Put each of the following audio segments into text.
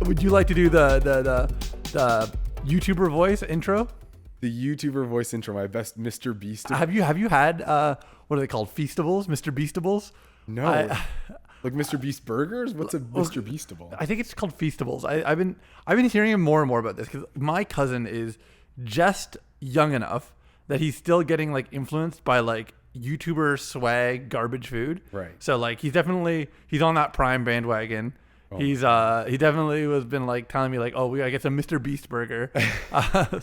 Would you like to do the YouTuber voice intro? The YouTuber voice intro, my best Mr. Beast. Have you had what are they called? Feastables, Mr. Beastables? No, like Mr. Beast burgers. What's a Mr. Beastable? I think it's called Feastables. I've been hearing more and more about this because my cousin is just young enough that he's still getting like influenced by like YouTuber swag garbage food. Right. So like he's on that Prime bandwagon. Oh, he definitely has been like telling me like, oh, we gotta get some Mr. Beast burger. I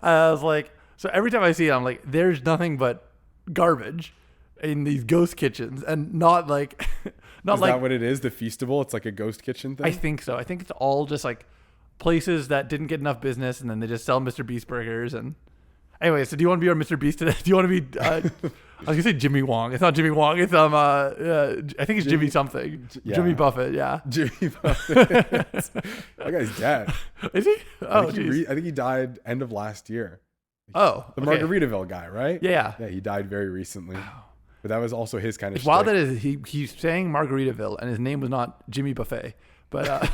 was like, so every time I see it, I'm like, there's nothing but garbage in these ghost kitchens, and not like, not is like that what it is? The Feastable? It's like a ghost kitchen thing. I think so. I think it's all just like places that didn't get enough business, and then they just sell Mr. Beast burgers. And anyway, so do you want to be our Mr. Beast today? Do you want to be? I was gonna say Jimmy Wong. It's not Jimmy Wong. It's I think it's Jimmy something. Yeah. Jimmy Buffett. Yeah. Jimmy Buffett. That guy's dead. Is he? Oh, I think he died end of last year. Oh, the Margaritaville guy, right? Yeah. Yeah, he died very recently. But that was also his kind of. It's wild that he's saying Margaritaville and his name was not Jimmy Buffet. But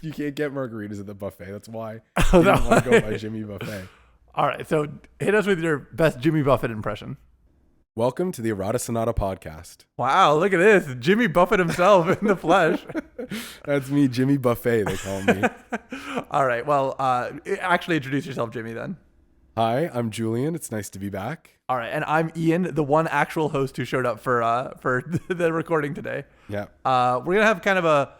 you can't get margaritas at the buffet. That's why you don't want to go by Jimmy Buffet. All right, so hit us with your best Jimmy Buffett impression. Welcome to the Errata Sonata podcast. Wow, look at this. Jimmy Buffett himself in the flesh. That's me, Jimmy Buffet, they call me. All right, well, actually introduce yourself, Jimmy, then. Hi, I'm Julian. It's nice to be back. All right, and I'm Ian, the one actual host who showed up for the recording today. Yeah. We're going to have kind of a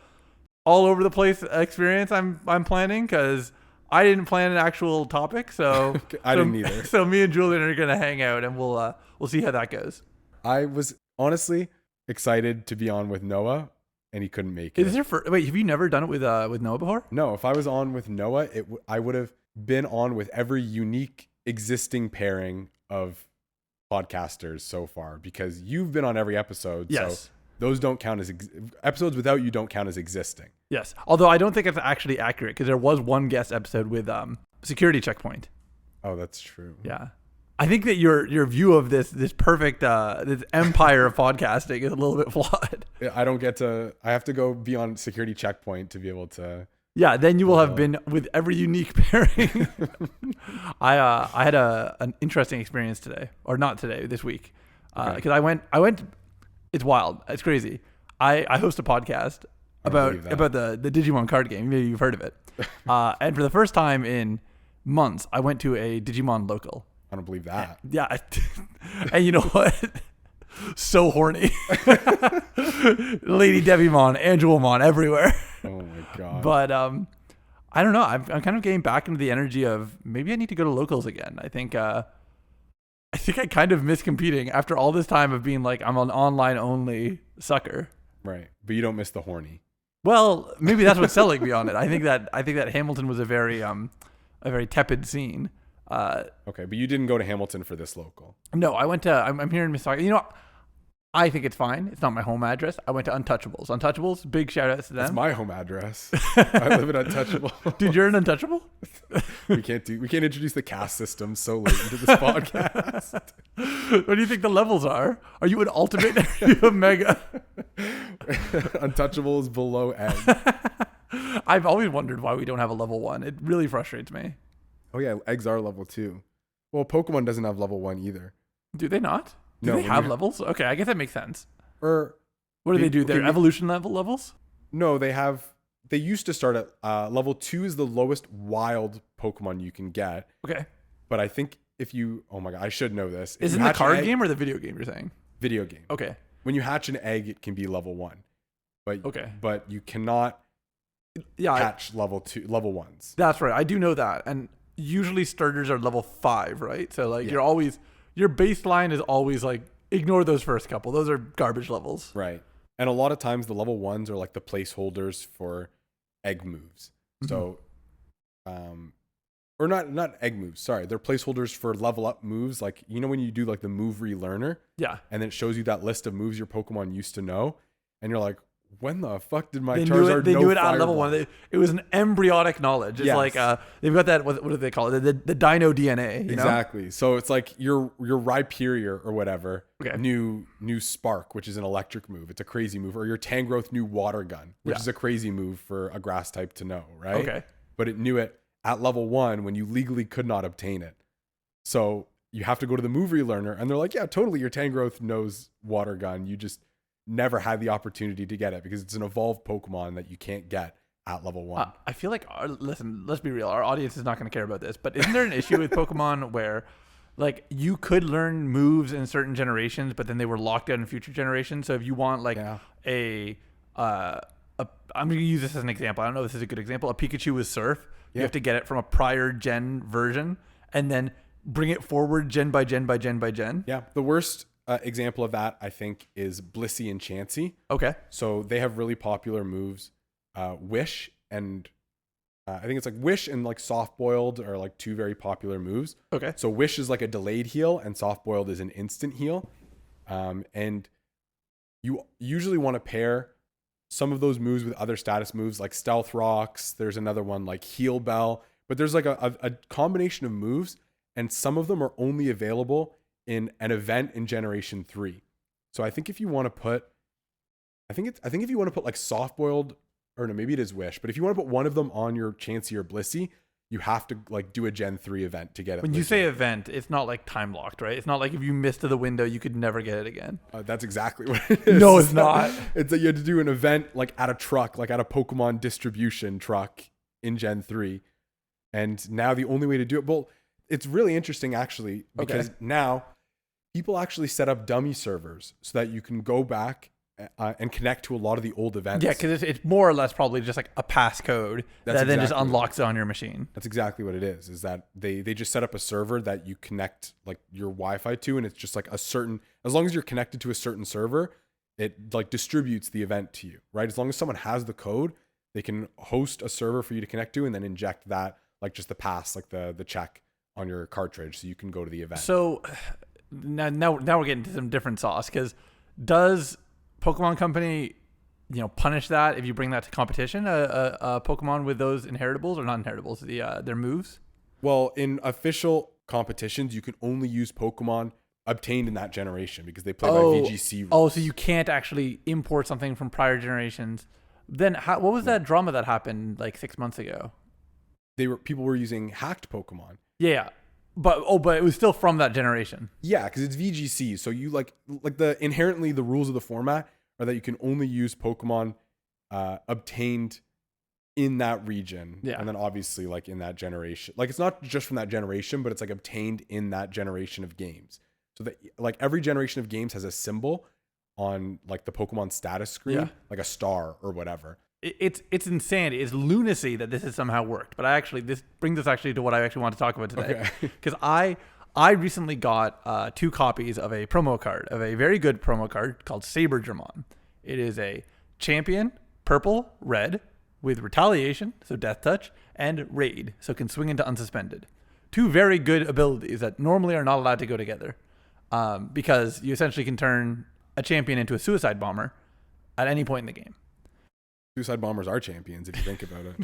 all over the place experience I'm planning because I didn't plan an actual topic, so I didn't either. So me and Julian are gonna hang out, and we'll see how that goes. I was honestly excited to be on with Noah, and he couldn't make it. Wait, have you never done it with Noah before? No, if I was on with Noah, I would have been on with every unique existing pairing of podcasters so far because you've been on every episode. Yes. So those don't count as episodes without you don't count as existing. Yes. Although I don't think it's actually accurate because there was one guest episode with Security Checkpoint. Oh, that's true. Yeah. I think that your view of this perfect this empire of podcasting is a little bit flawed. I have to go be on Security Checkpoint to be able to. Yeah, then you will have been with every unique pairing. I had an interesting experience today, or not today, this week. Because I went. It's wild. It's crazy. I host a podcast about the Digimon card game. Maybe you've heard of it. And for the first time in months, I went to a Digimon local. I don't believe that. Yeah. And you know what? So horny. Lady Devimon, Angelomon everywhere. Oh my God. But I don't know. I'm kind of getting back into the energy of maybe I need to go to locals again. I think I kind of miss competing after all this time of being like I'm an online only sucker. Right. But you don't miss the horny. Well, maybe that's what's selling me on it. I think that Hamilton was a very tepid scene. Okay, but you didn't go to Hamilton for this local. No, I went to I'm here in Mississauga. You know, I think it's fine. It's not my home address. I went to Untouchables. Untouchables, big shout outs to them. That's my home address. I live in Untouchable. Dude, you're an Untouchable? We can't introduce the caste system so late into this podcast. What do you think the levels are? Are you an ultimate? Are you a mega? Untouchable is below egg. I've always wondered why we don't have a level 1. It really frustrates me. Oh yeah, eggs are level 2. Well, Pokemon doesn't have level 1 either. Do they not? Do they have levels? Okay, I guess that makes sense. Or what do they do? Their evolution levels? No, they used to start at level 2 is the lowest wild Pokemon you can get. Okay. But I think oh my God, I should know this. Is it the card game or the video game you're saying? Video game. Okay. When you hatch an egg, it can be level 1. But you cannot catch level 1s. That's right. I do know that. And usually starters are level 5, right? So like your baseline is always like ignore those first couple. Those are garbage levels. Right. And a lot of times the level 1s are like the placeholders for egg moves. Mm-hmm. So or not egg moves, sorry. They're placeholders for level up moves. Like, you know, when you do like the move relearner, yeah, and then it shows you that list of moves your Pokemon used to know, and you're like, when the fuck did my They Charizard They know knew it at Fire level Blast? 1. It was an embryonic knowledge. It's Yes. like they've got that. What do they call it? The Dino DNA. You know? Exactly. So it's like your Rhyperior or whatever Okay. knew Spark, which is an electric move. It's a crazy move. Or your Tangrowth knew Water Gun, which Yeah. is a crazy move for a grass type to know, right? Okay. But it knew it at level 1 when you legally could not obtain it. So you have to go to the move relearner, and they're like, yeah, totally, your Tangrowth knows Water Gun. You just never had the opportunity to get it because it's an evolved Pokemon that you can't get at level 1. I feel like, listen, let's be real. Our audience is not going to care about this, but isn't there an issue with Pokemon where, like, you could learn moves in certain generations, but then they were locked out in future generations? So if you want, like, I'm going to use this as an example. I don't know if this is a good example. A Pikachu with Surf, you have to get it from a prior gen version and then bring it forward gen by gen by gen by gen. Yeah. The worst example of that, I think, is Blissey and Chansey. Okay. So they have really popular moves. Wish and I think it's like Wish and like Soft Boiled are like two very popular moves. Okay. So Wish is like a delayed heal and Soft Boiled is an instant heal. And you usually want to pair some of those moves with other status moves like Stealth Rocks. There's another one like Heal Bell, but there's like a combination of moves, and some of them are only available in an event in Generation 3. So I think if you want to put, if you want to put like Soft Boiled, or no, maybe it is Wish, but if you want to put one of them on your Chansey or Blissey, you have to like do a Gen 3 event to get it. When you say event, it's not like time locked, right? It's not like if you missed the window, you could never get it again. That's exactly what it is. No, it's not. It's that you had to do an event like at a truck, like at a Pokemon distribution truck in Gen 3. And now the only way to do it, well, it's really interesting actually, because now people actually set up dummy servers so that you can go back and connect to a lot of the old events. Yeah, because it's more or less probably just like a passcode that then just exactly unlocks it on your machine. That's exactly what it is that they just set up a server that you connect like your Wi-Fi to, and it's just like a certain, as long as you're connected to a certain server, it like distributes the event to you, right? As long as someone has the code, they can host a server for you to connect to and then inject that, like just the pass, like the check on your cartridge so you can go to the event. So now we're getting to some different sauce, because does Pokemon Company, punish that if you bring that to competition, a Pokemon with those inheritables or not inheritables, their moves? Well, in official competitions, you can only use Pokemon obtained in that generation because they play by VGC rules. Oh, so you can't actually import something from prior generations. Then what was that drama that happened like 6 months ago? People were using hacked Pokemon. Yeah. But it was still from that generation. Yeah, because it's VGC. So you like inherently the rules of the format are that you can only use Pokemon obtained in that region. Yeah. And then obviously like in that generation. Like it's not just from that generation, but it's like obtained in that generation of games. So that like every generation of games has a symbol on like the Pokemon status screen, like a star or whatever. It's insanity. It's lunacy that this has somehow worked. But this brings us actually to what I actually want to talk about today. Because I recently got 2 copies of a promo card, of a very good promo card called Saberdramon. It is a champion, purple, red, with retaliation, so death touch, and raid, so can swing into unsuspended. 2 very good abilities that normally are not allowed to go together. Because you essentially can turn a champion into a suicide bomber at any point in the game. Suicide bombers are champions if you think about it.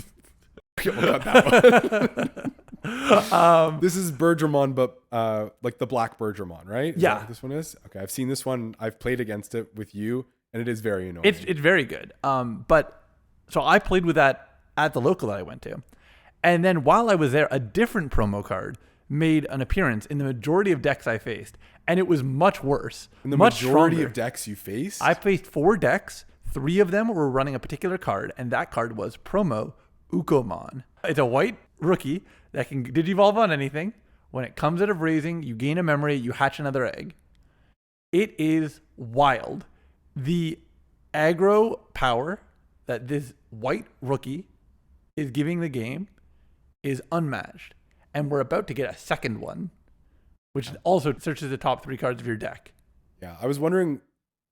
We'll cut that one. This is Birdramon, but like the black Birdramon, right? Is that what this one is? Okay, I've seen this one. I've played against it with you, and it is very annoying. It's very good. But so I played with that at the local that I went to, and then while I was there, a different promo card made an appearance in the majority of decks I faced, and it was much worse. In the much majority stronger. of decks you faced? I faced 4 decks. 3 of them were running a particular card, and that card was Promo Ukomon. It's a white rookie that can digivolve on anything. When it comes out of raising, you gain a memory, you hatch another egg. It is wild. The aggro power that this white rookie is giving the game is unmatched. And we're about to get a second one, which also searches the top 3 cards of your deck. Yeah, I was wondering,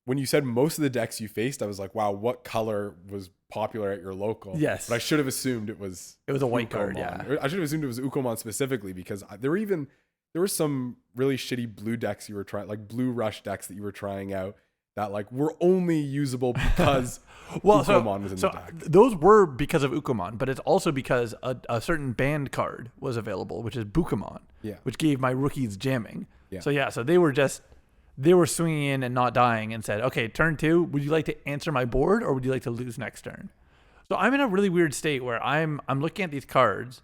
when you said most of the decks you faced, I was like, wow, what color was popular at your local? Yes. But I should have assumed it was a white Ukomon. card, yeah. I should have assumed it was Ukomon specifically, because there were some really shitty blue decks you were trying, like blue rush decks that you were trying out that like were only usable because Well, Ukomon was in the deck. those were because of Ukomon, but it's also because a certain banned card was available, which is Bukomon, Yeah. which gave my rookies jamming. Yeah. So they were swinging in and not dying and said, okay, turn 2, would you like to answer my board or would you like to lose next turn? So I'm in a really weird state where I'm looking at these cards,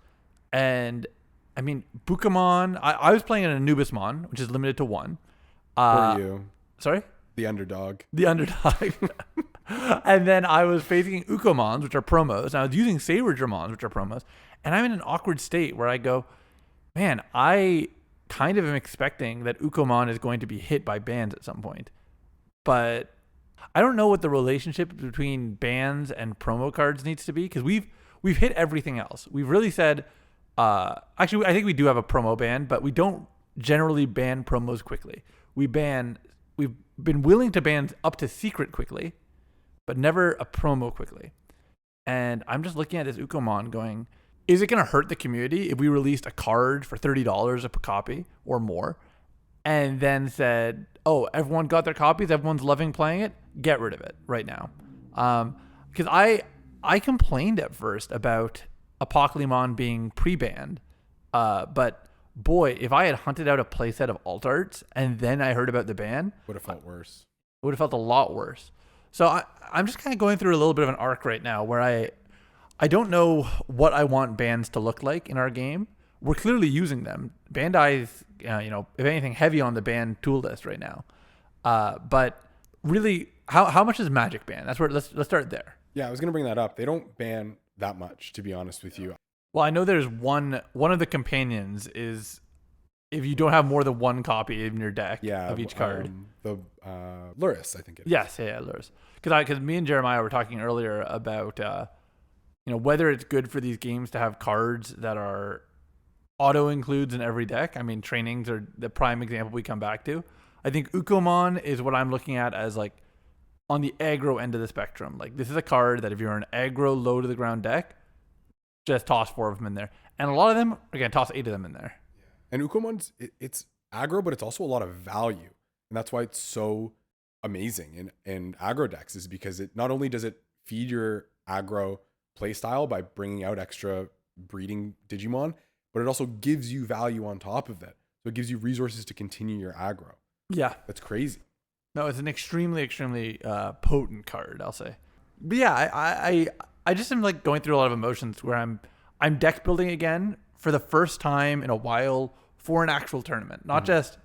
and I mean, Bukomon, I was playing an Anubismon, which is limited to 1. For you, Sorry? the underdog. The underdog. And then I was facing Ukomons, which are promos, and I was using Saberdramons, which are promos, and I'm in an awkward state where I go, man, I kind of am expecting that Ukomon is going to be hit by bans at some point. But I don't know what the relationship between bans and promo cards needs to be, because we've hit everything else. We've really said, actually, I think we do have a promo ban, but we don't generally ban promos quickly. We've been willing to ban up to secret quickly, but never a promo quickly. And I'm just looking at this Ukomon going, is it going to hurt the community if we released a card for $30 a copy or more, and then said, oh, everyone got their copies, everyone's loving playing it, get rid of it right now? Because I complained at first about Apocalypse being pre-banned, but boy, if I had hunted out a playset of alt arts and then I heard about the ban, Would have felt worse. it would have felt a lot worse. So I'm just kind of going through a little bit of an arc right now where I don't know what I want bans to look like in our game. We're clearly using them. Bandai's, if anything, heavy on the ban tool list right now. But really, how much is Magic ban? That's where let's start there. Yeah, I was gonna bring that up. They don't ban that much, to be honest with you. Well, I know there's one of the companions is if you don't have more than one copy in your deck of each card. The Luris, I think it is. Yes, yeah, Luris. Because me and Jeremiah were talking earlier about whether it's good for these games to have cards that are auto includes in every deck. I mean, trainings are the prime example we come back to. I think Ukomon is what I'm looking at as like on the aggro end of the spectrum. Like, this is a card that if you're an aggro low to the ground deck, just toss 4 of them in there. And a lot of them, again, toss 8 of them in there. And Ukomon's, it's aggro, but it's also a lot of value. And that's why it's so amazing in aggro decks, is because it not only does it feed your aggro playstyle by bringing out extra breeding Digimon, but it also gives you value on top of it. So it gives you resources to continue your aggro. Yeah. That's crazy. No, it's an extremely, extremely potent card, I'll say. But yeah, I just am like going through a lot of emotions where I'm deck building again for the first time in a while for an actual tournament. Not just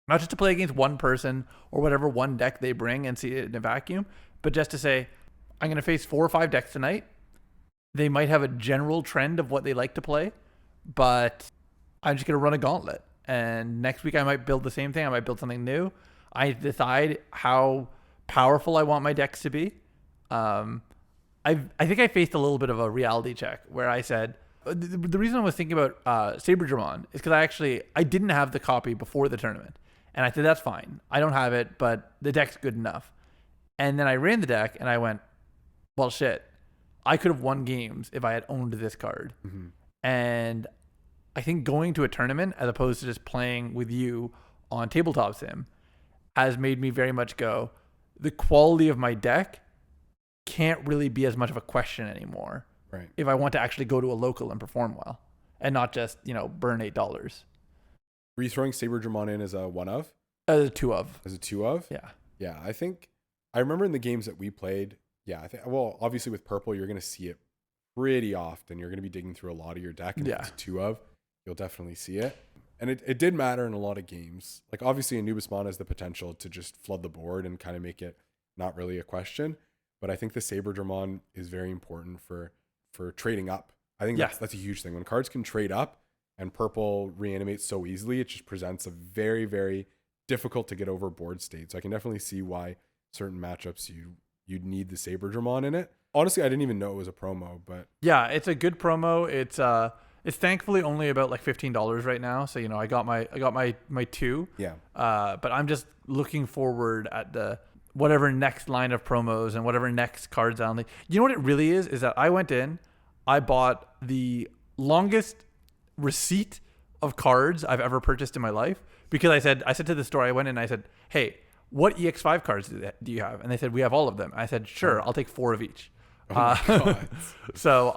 to play against one person or whatever one deck they bring and see it in a vacuum, but just to say, I'm going to face 4 or 5 decks tonight. They might have a general trend of what they like to play, but I'm just going to run a gauntlet. And next week I might build the same thing. I might build something new. I decide how powerful I want my decks to be. I think I faced a little bit of a reality check where I said, the reason I was thinking about Saberdramon is because I didn't have the copy before the tournament. And I said, that's fine. I don't have it, but the deck's good enough. And then I ran the deck and I went, well, shit. I could have won games if I had owned this card. Mm-hmm. And I think going to a tournament as opposed to just playing with you on Tabletop Sim has made me very much go, the quality of my deck can't really be as much of a question anymore. Right. If I want to actually go to a local and perform well and not just, burn $8. Were you throwing Saberdramon in as a 1 of? As a 2 of. As a 2 of? Yeah. Yeah, I remember in the games that we played, well, obviously with purple, you're going to see it pretty often. You're going to be digging through a lot of your deck. And if it's a 2 of, you'll definitely see it. And it did matter in a lot of games. Like, obviously, Anubismon has the potential to just flood the board and kind of make it not really a question. But I think the Saberdramon is very important for trading up. I think that's a huge thing. When cards can trade up and purple reanimates so easily, it just presents a very, very difficult to get over board state. So I can definitely see why certain matchups you'd need the Saberdramon in it. Honestly, I didn't even know it was a promo, but yeah, it's a good promo. It's thankfully only about like $15 right now. So, I got my 2. Yeah. But I'm just looking forward at the whatever next line of promos and whatever next cards on. You know what it really is that I went in, I bought the longest receipt of cards I've ever purchased in my life, because I said to the store, I went in and I said, hey, what EX5 cards do you have? And they said, we have all of them. I said, sure, I'll take 4 of each. Oh my God. So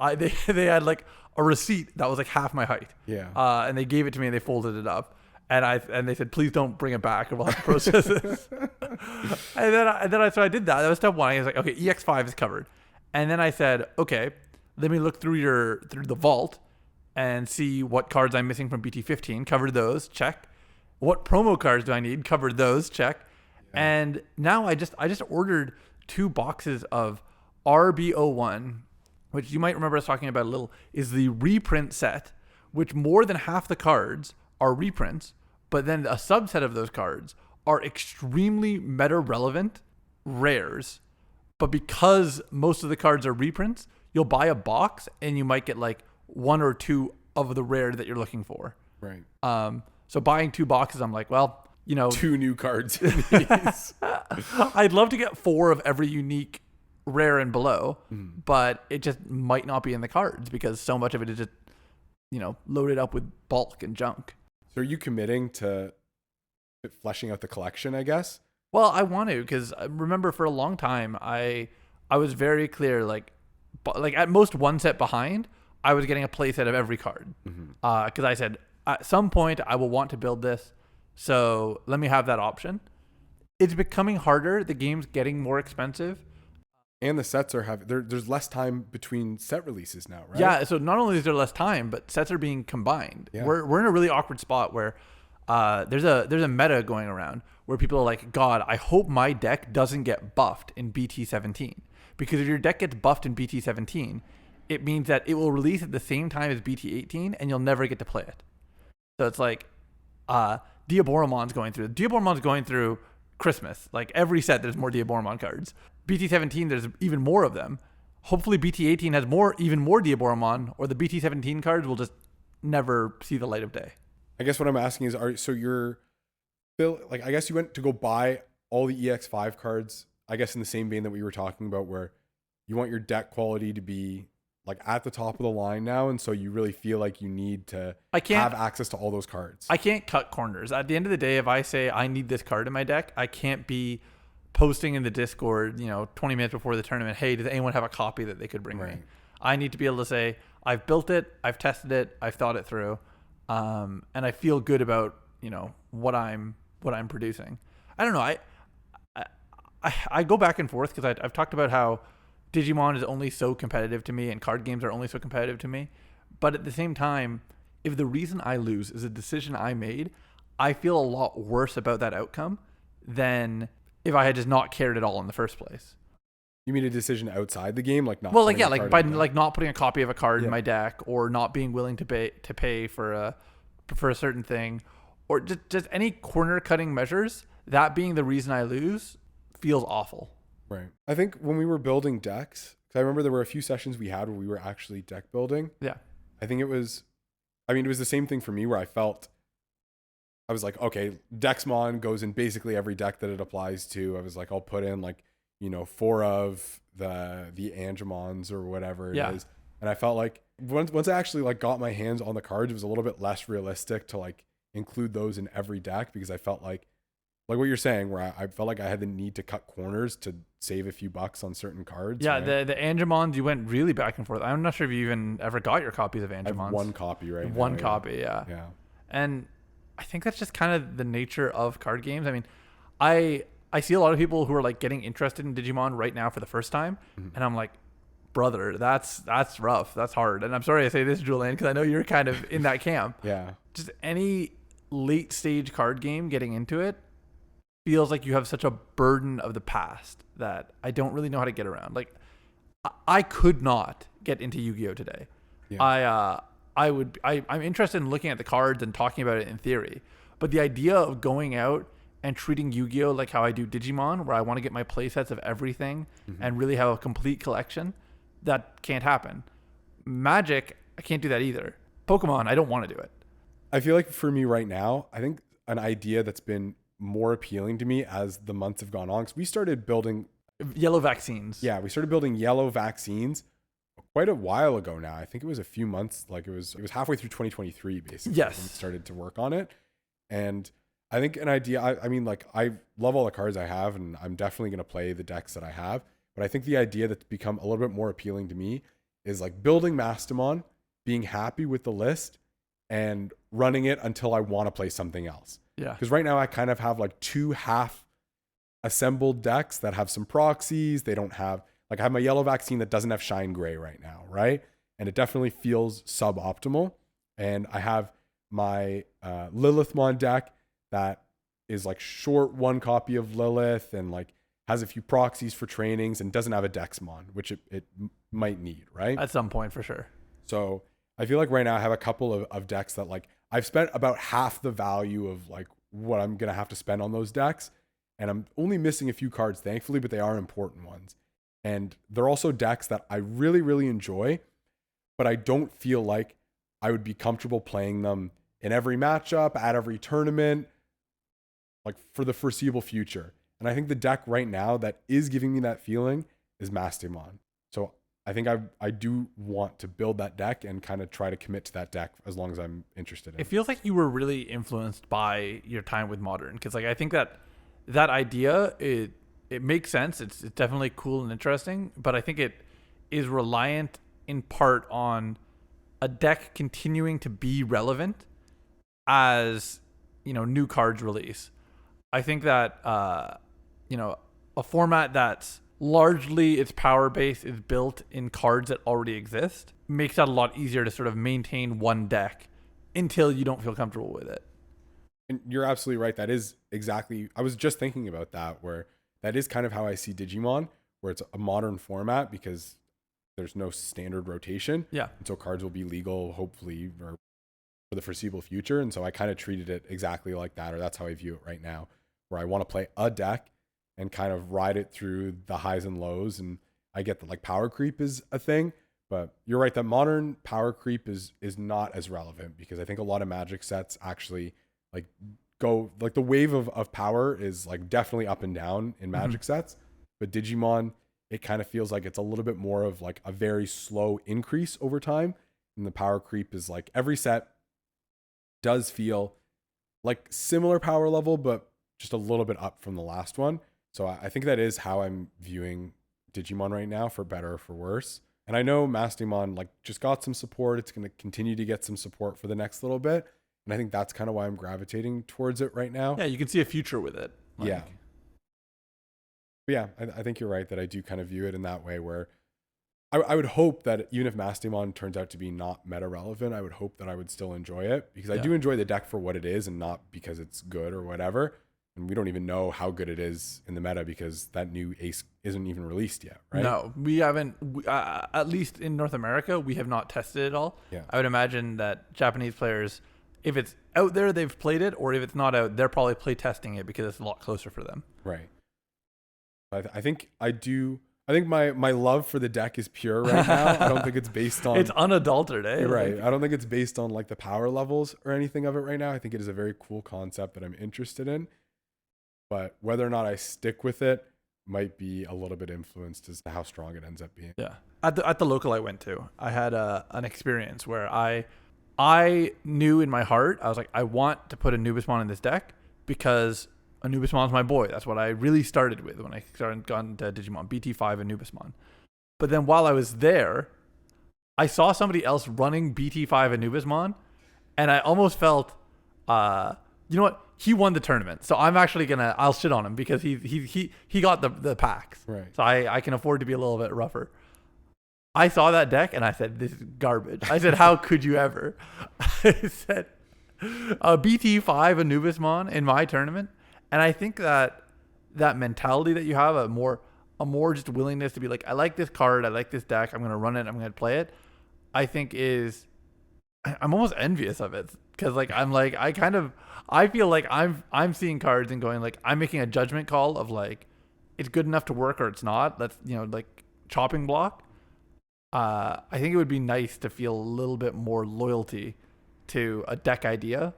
they had like a receipt that was like half my height. Yeah. And they gave it to me and they folded it up. And they said, please don't bring it back or we'll have to process this. So I did that. That was step 1. I was like, okay, EX5 is covered. And then I said, okay, let me look through the vault and see what cards I'm missing from BT15. Covered those, check. What promo cards do I need? Covered those, check. Yeah. And now I just ordered 2 boxes of RB01, which you might remember us talking about a little, is the reprint set, which more than half the cards are reprints, but then a subset of those cards are extremely meta relevant rares. But because most of the cards are reprints, you'll buy a box and you might get like 1 or 2 of the rare that you're looking for. Right. So buying 2 boxes, I'm like, well, 2 new cards in these. I'd love to get 4 of every unique rare and below, but it just might not be in the cards because so much of it is just, loaded up with bulk and junk. So are you committing to fleshing out the collection, I guess? Well, I want to, because I remember for a long time, I was very clear, like at most 1 set behind, I was getting a play set of every card. Because I said, at some point, I will want to build this, so let me have that option. It's becoming harder. The game's getting more expensive. And the sets are there's less time between set releases now, right? Yeah, so not only is there less time, but sets are being combined. Yeah. We're in a really awkward spot where there's a meta going around where people are like, God, I hope my deck doesn't get buffed in BT17. Because if your deck gets buffed in BT17, it means that it will release at the same time as BT18 and you'll never get to play it. So it's like Diaboromon's going through Christmas. Like every set, there's more Diaboromon cards. BT17, there's even more of them. Hopefully BT18 has even more Diaboromon, or the BT17 cards will just never see the light of day. I guess what I'm asking is, I guess you went to go buy all the EX5 cards, I guess in the same vein that we were talking about, where you want your deck quality to be like at the top of the line now, and so you really feel like you need to have access to all those cards. I can't cut corners. At the end of the day, if I say I need this card in my deck, I can't be posting in the Discord, 20 minutes before the tournament, hey, does anyone have a copy that they could bring me? I need to be able to say, I've built it, I've tested it, I've thought it through, and I feel good about, what I'm producing. I don't know. I go back and forth because I've talked about how Digimon is only so competitive to me and card games are only so competitive to me. But at the same time, if the reason I lose is a decision I made, I feel a lot worse about that outcome than if I had just not cared at all in the first place. You mean a decision outside the game, like not? Well, like not putting a copy of a card in my deck, or not being willing to pay for a certain thing, or just any corner cutting measures. That being the reason I lose feels awful. Right. I think when we were building decks, because I remember there were a few sessions we had where we were actually deck building. Yeah. I think it was the same thing for me where I was like, okay, Dexmon goes in basically every deck that it applies to. I was like, I'll put in 4 of the Angemons or whatever it is. And I felt like once I actually got my hands on the cards, it was a little bit less realistic to include those in every deck, because I felt like what you're saying, where I felt like I had the need to cut corners to save a few bucks on certain cards. Yeah, right? the Angemons, you went really back and forth. I'm not sure if you even ever got your copies of Angemons. I have 1 copy right now. One copy, yeah. Yeah. And I think that's just kind of the nature of card games. I mean, I see a lot of people who are getting interested in Digimon right now for the first time, and I'm like, brother, that's rough. That's hard. And I'm sorry I say this, Julian, because I know you're kind of in that camp. Yeah. Just any late stage card game getting into it feels like you have such a burden of the past that I don't really know how to get around. I could not get into Yu-Gi-Oh today. Yeah. I'm interested in looking at the cards and talking about it in theory, but the idea of going out and treating Yu-Gi-Oh like how I do Digimon, where I want to get my play sets of everything and really have a complete collection, that can't happen. Magic, I can't do that either. Pokemon, I don't want to do it. I feel like for me right now, I think an idea that's been more appealing to me as the months have gone on, because we started building yellow vaccines. Yeah, we started building yellow vaccines quite a while ago now. I think it was a few months, it was halfway through 2023 basically. Yes. When we started to work on it. And I think an idea, I mean, like, I love all the cards I have, and I'm definitely going to play the decks that I have. But I think the idea that's become a little bit more appealing to me is like building Mastamon, being happy with the list, and running it until I want to play something else. Yeah. Because right now I kind of have like two half assembled decks that have some proxies. They don't have, like, I have my yellow vaccine that doesn't have Shine Gray right now, right? And it definitely feels suboptimal. And I have my Lilithmon deck that is like short one copy of Lilith and like has a few proxies for trainings and doesn't have a Dexmon, which it might need, right? At some point for sure. So I feel like right now I have a couple of decks that, like, I've spent about half the value of like what I'm going to have to spend on those decks. And I'm only missing a few cards, thankfully, but they are important ones. And they're also decks that I really, really enjoy, but I don't feel like I would be comfortable playing them in every matchup, at every tournament, like for the foreseeable future. And I think the deck right now that is giving me that feeling is Mastamon. So I think I do want to build that deck and kind of try to commit to that deck as long as I'm interested in it. It feels like you were really influenced by your time with Modern, because like I think that idea, it makes sense. It's definitely cool and interesting, but I think it is reliant in part on a deck continuing to be relevant as, you know, new cards release. I think that you know, a format that's largely its power base is built in cards that already exist makes that a lot easier to sort of maintain one deck until you don't feel comfortable with it. And you're absolutely right. That is exactly, I was just thinking about that, where that is kind of how I see Digimon, where it's a modern format because there's no standard rotation. Yeah. And so cards will be legal, hopefully, or for the foreseeable future. And so I kind of treated it exactly like that, or that's how I view it right now, where I want to play a deck and kind of ride it through the highs and lows. And I get that like power creep is a thing, but you're right that modern power creep is not as relevant, because I think a lot of Magic sets actually like go, like the wave of power is like definitely up and down in Magic sets, but Digimon, it kind of feels like it's a little bit more of like a very slow increase over time. And the power creep is like every set does feel like similar power level, but just a little bit up from the last one. So I think that is how I'm viewing Digimon right now, for better or for worse. And I know Mastamon like just got some support. It's going to continue to get some support for the next little bit. And I think that's kind of why I'm gravitating towards it right now. Yeah, you can see a future with it. Like, yeah. But yeah, I think you're right that I do kind of view it in that way, where I would hope that even if Mastamon turns out to be not meta relevant, I would hope that I would still enjoy it, because I do enjoy the deck for what it is and not because it's good or whatever. And we don't even know how good it is in the meta because that new ace isn't even released yet, right? No, we haven't. At least in North America, we have not tested it all. Yeah. I would imagine that Japanese players, if it's out there, they've played it, or if it's not out, they're probably play testing it because it's a lot closer for them. Right. I think I do. I think my love for the deck is pure right now. I don't think it's based on... It's unadulterated, eh? You're right. I don't think it's based on like the power levels or anything of it right now. I think it is a very cool concept that I'm interested in. But whether or not I stick with it might be a little bit influenced as to how strong it ends up being. Yeah. At the local I went to, I had an experience where I knew in my heart, I was like, I want to put Anubismon in this deck because Anubismon's my boy. That's what I really started with when I got into Digimon, BT5 Anubismon. But then while I was there, I saw somebody else running BT5 Anubismon, and I almost felt, you know what? He won the tournament, so I'm actually I'll shit on him because he got the packs. Right. So I can afford to be a little bit rougher. I saw that deck and I said, this is garbage. I said, how could you ever? I said, BT5 Anubismon in my tournament. And I think that mentality that you have, a more just willingness to be like, I like this card, I like this deck, I'm going to run it, I'm going to play it, I think I'm almost envious of it. Because like I feel like I'm seeing cards and going like, I'm making a judgment call of like, it's good enough to work or it's not. That's, you know, like chopping block. I think it would be nice to feel a little bit more loyalty to a deck idea,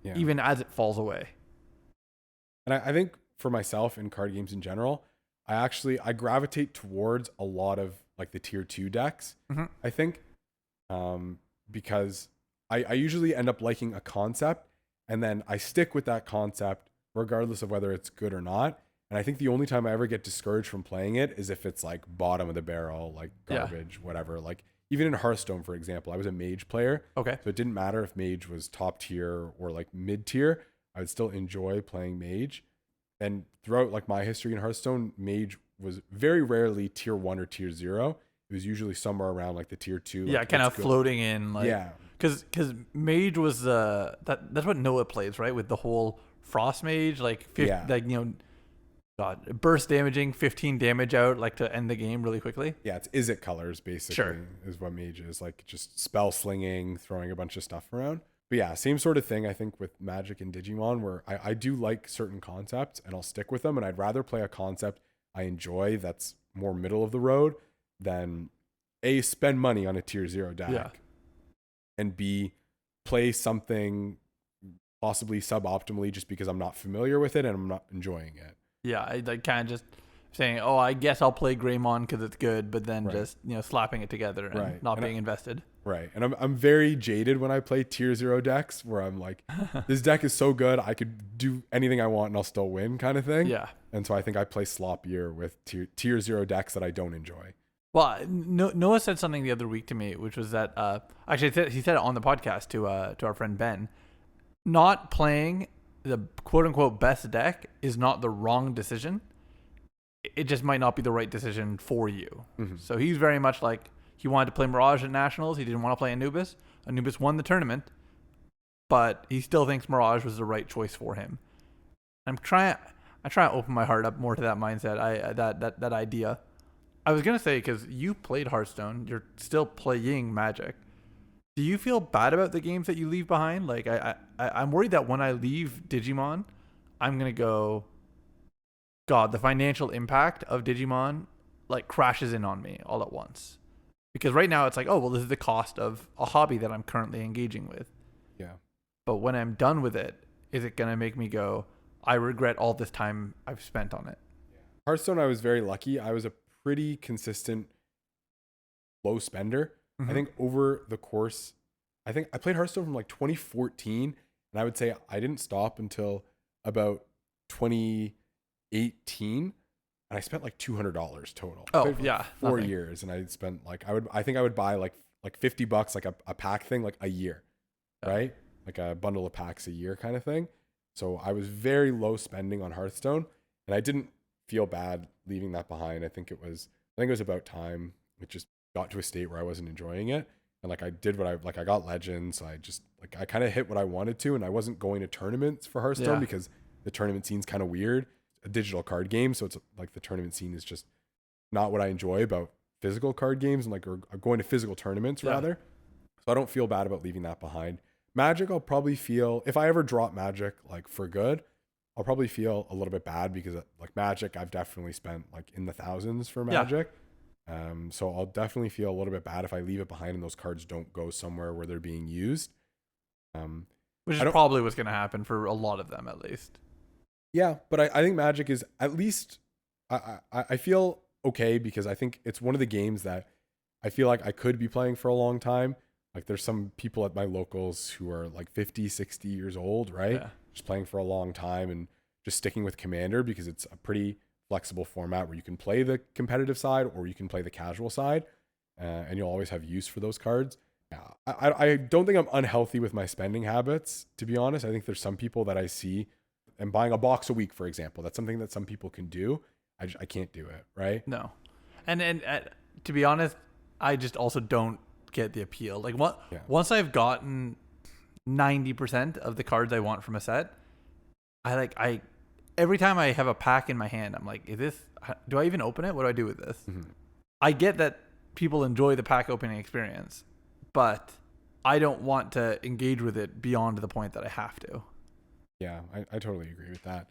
even as it falls away. And I think for myself in card games in general, I gravitate towards a lot of like the tier 2 decks, I think, because I usually end up liking a concept And then I stick with that concept regardless of whether it's good or not. And I think the only time I ever get discouraged from playing it is if it's like bottom of the barrel, like garbage, whatever. Like even in Hearthstone, for example, I was a mage player. Okay. So it didn't matter if mage was top tier or like mid tier. I would still enjoy playing mage. And throughout like my history in Hearthstone, mage was very rarely tier 1 or tier 0. It was usually somewhere around like the tier 2. Yeah, like, kind of it's good. floating in. Like, Yeah. Because mage was that's what Noah plays, right? With the whole frost mage, like like God, burst damaging, 15 damage out, like to end the game really quickly. Yeah, it's Izzet colors basically is what mage is, like just spell slinging, throwing a bunch of stuff around. But yeah, same sort of thing I think with Magic and Digimon, where I do like certain concepts and I'll stick with them, and I'd rather play a concept I enjoy that's more middle of the road than A, spend money on a tier 0 deck, and B, play something possibly suboptimally just because I'm not familiar with it and I'm not enjoying it. Yeah, I like kind of just saying, oh, I guess I'll play Greymon because it's good, but then just slapping it together and not being invested. Right, and I'm very jaded when I play tier 0 decks, where I'm like, this deck is so good, I could do anything I want and I'll still win, kind of thing. Yeah, and so I think I play sloppier with tier 0 decks that I don't enjoy. Well, Noah said something the other week to me, which was that actually he said it on the podcast to our friend Ben. Not playing the quote unquote best deck is not the wrong decision. It just might not be the right decision for you. Mm-hmm. So he's very much like, he wanted to play Mirage at Nationals. He didn't want to play Anubis. Anubis won the tournament, but he still thinks Mirage was the right choice for him. I try to open my heart up more to that mindset. That idea. I was gonna say, because you played Hearthstone, you're still playing Magic. Do you feel bad about the games that you leave behind? Like I'm worried that when I leave Digimon, I'm gonna go, God, the financial impact of Digimon like crashes in on me all at once. Because right now it's like, oh well, this is the cost of a hobby that I'm currently engaging with. Yeah. But when I'm done with it, is it gonna make me go, I regret all this time I've spent on it? Yeah. Hearthstone, I was very lucky. I was a pretty consistent low spender. Mm-hmm. I think over the course, I think I played Hearthstone from like 2014, and I would say I didn't stop until about 2018, and I spent like $200 total. Oh yeah, 4 years, and I spent like I think I would buy like $50 like a pack thing like a year, right? Like a bundle of packs a year kind of thing. So I was very low spending on Hearthstone, and I didn't feel bad leaving that behind. I think it was about time. It just got to a state where I wasn't enjoying it, and like I did what I got Legends. So I just like I kind of hit what I wanted to, and I wasn't going to tournaments for Hearthstone because the tournament scene's kind of weird. A digital card game, so it's like the tournament scene is just not what I enjoy about physical card games, and like or going to physical tournaments rather. So I don't feel bad about leaving that behind. Magic, I'll probably feel, if I ever drop Magic like for good, I'll probably feel a little bit bad because like Magic, I've definitely spent like in the thousands for Magic. So I'll definitely feel a little bit bad if I leave it behind and those cards don't go somewhere where they're being used. Which is probably what's going to happen for a lot of them at least. Yeah, but I think Magic is at least, I feel okay because I think it's one of the games that I feel like I could be playing for a long time. Like there's some people at my locals who are like 50, 60 years old, right? Yeah. Just playing for a long time and just sticking with Commander because it's a pretty flexible format where you can play the competitive side or you can play the casual side, and you'll always have use for those cards. Yeah, I don't think I'm unhealthy with my spending habits, to be honest. I think there's some people that I see and buying a box a week, for example. That's something that some people can do. I can't do it, right? No. And to be honest, I just also don't get the appeal. Like once I've gotten 90% of the cards I want from a set, I every time I have a pack in my hand, I'm like, do I even open it? What do I do with this? Mm-hmm. I get that people enjoy the pack opening experience, but I don't want to engage with it beyond the point that I have to. Yeah, I totally agree with that.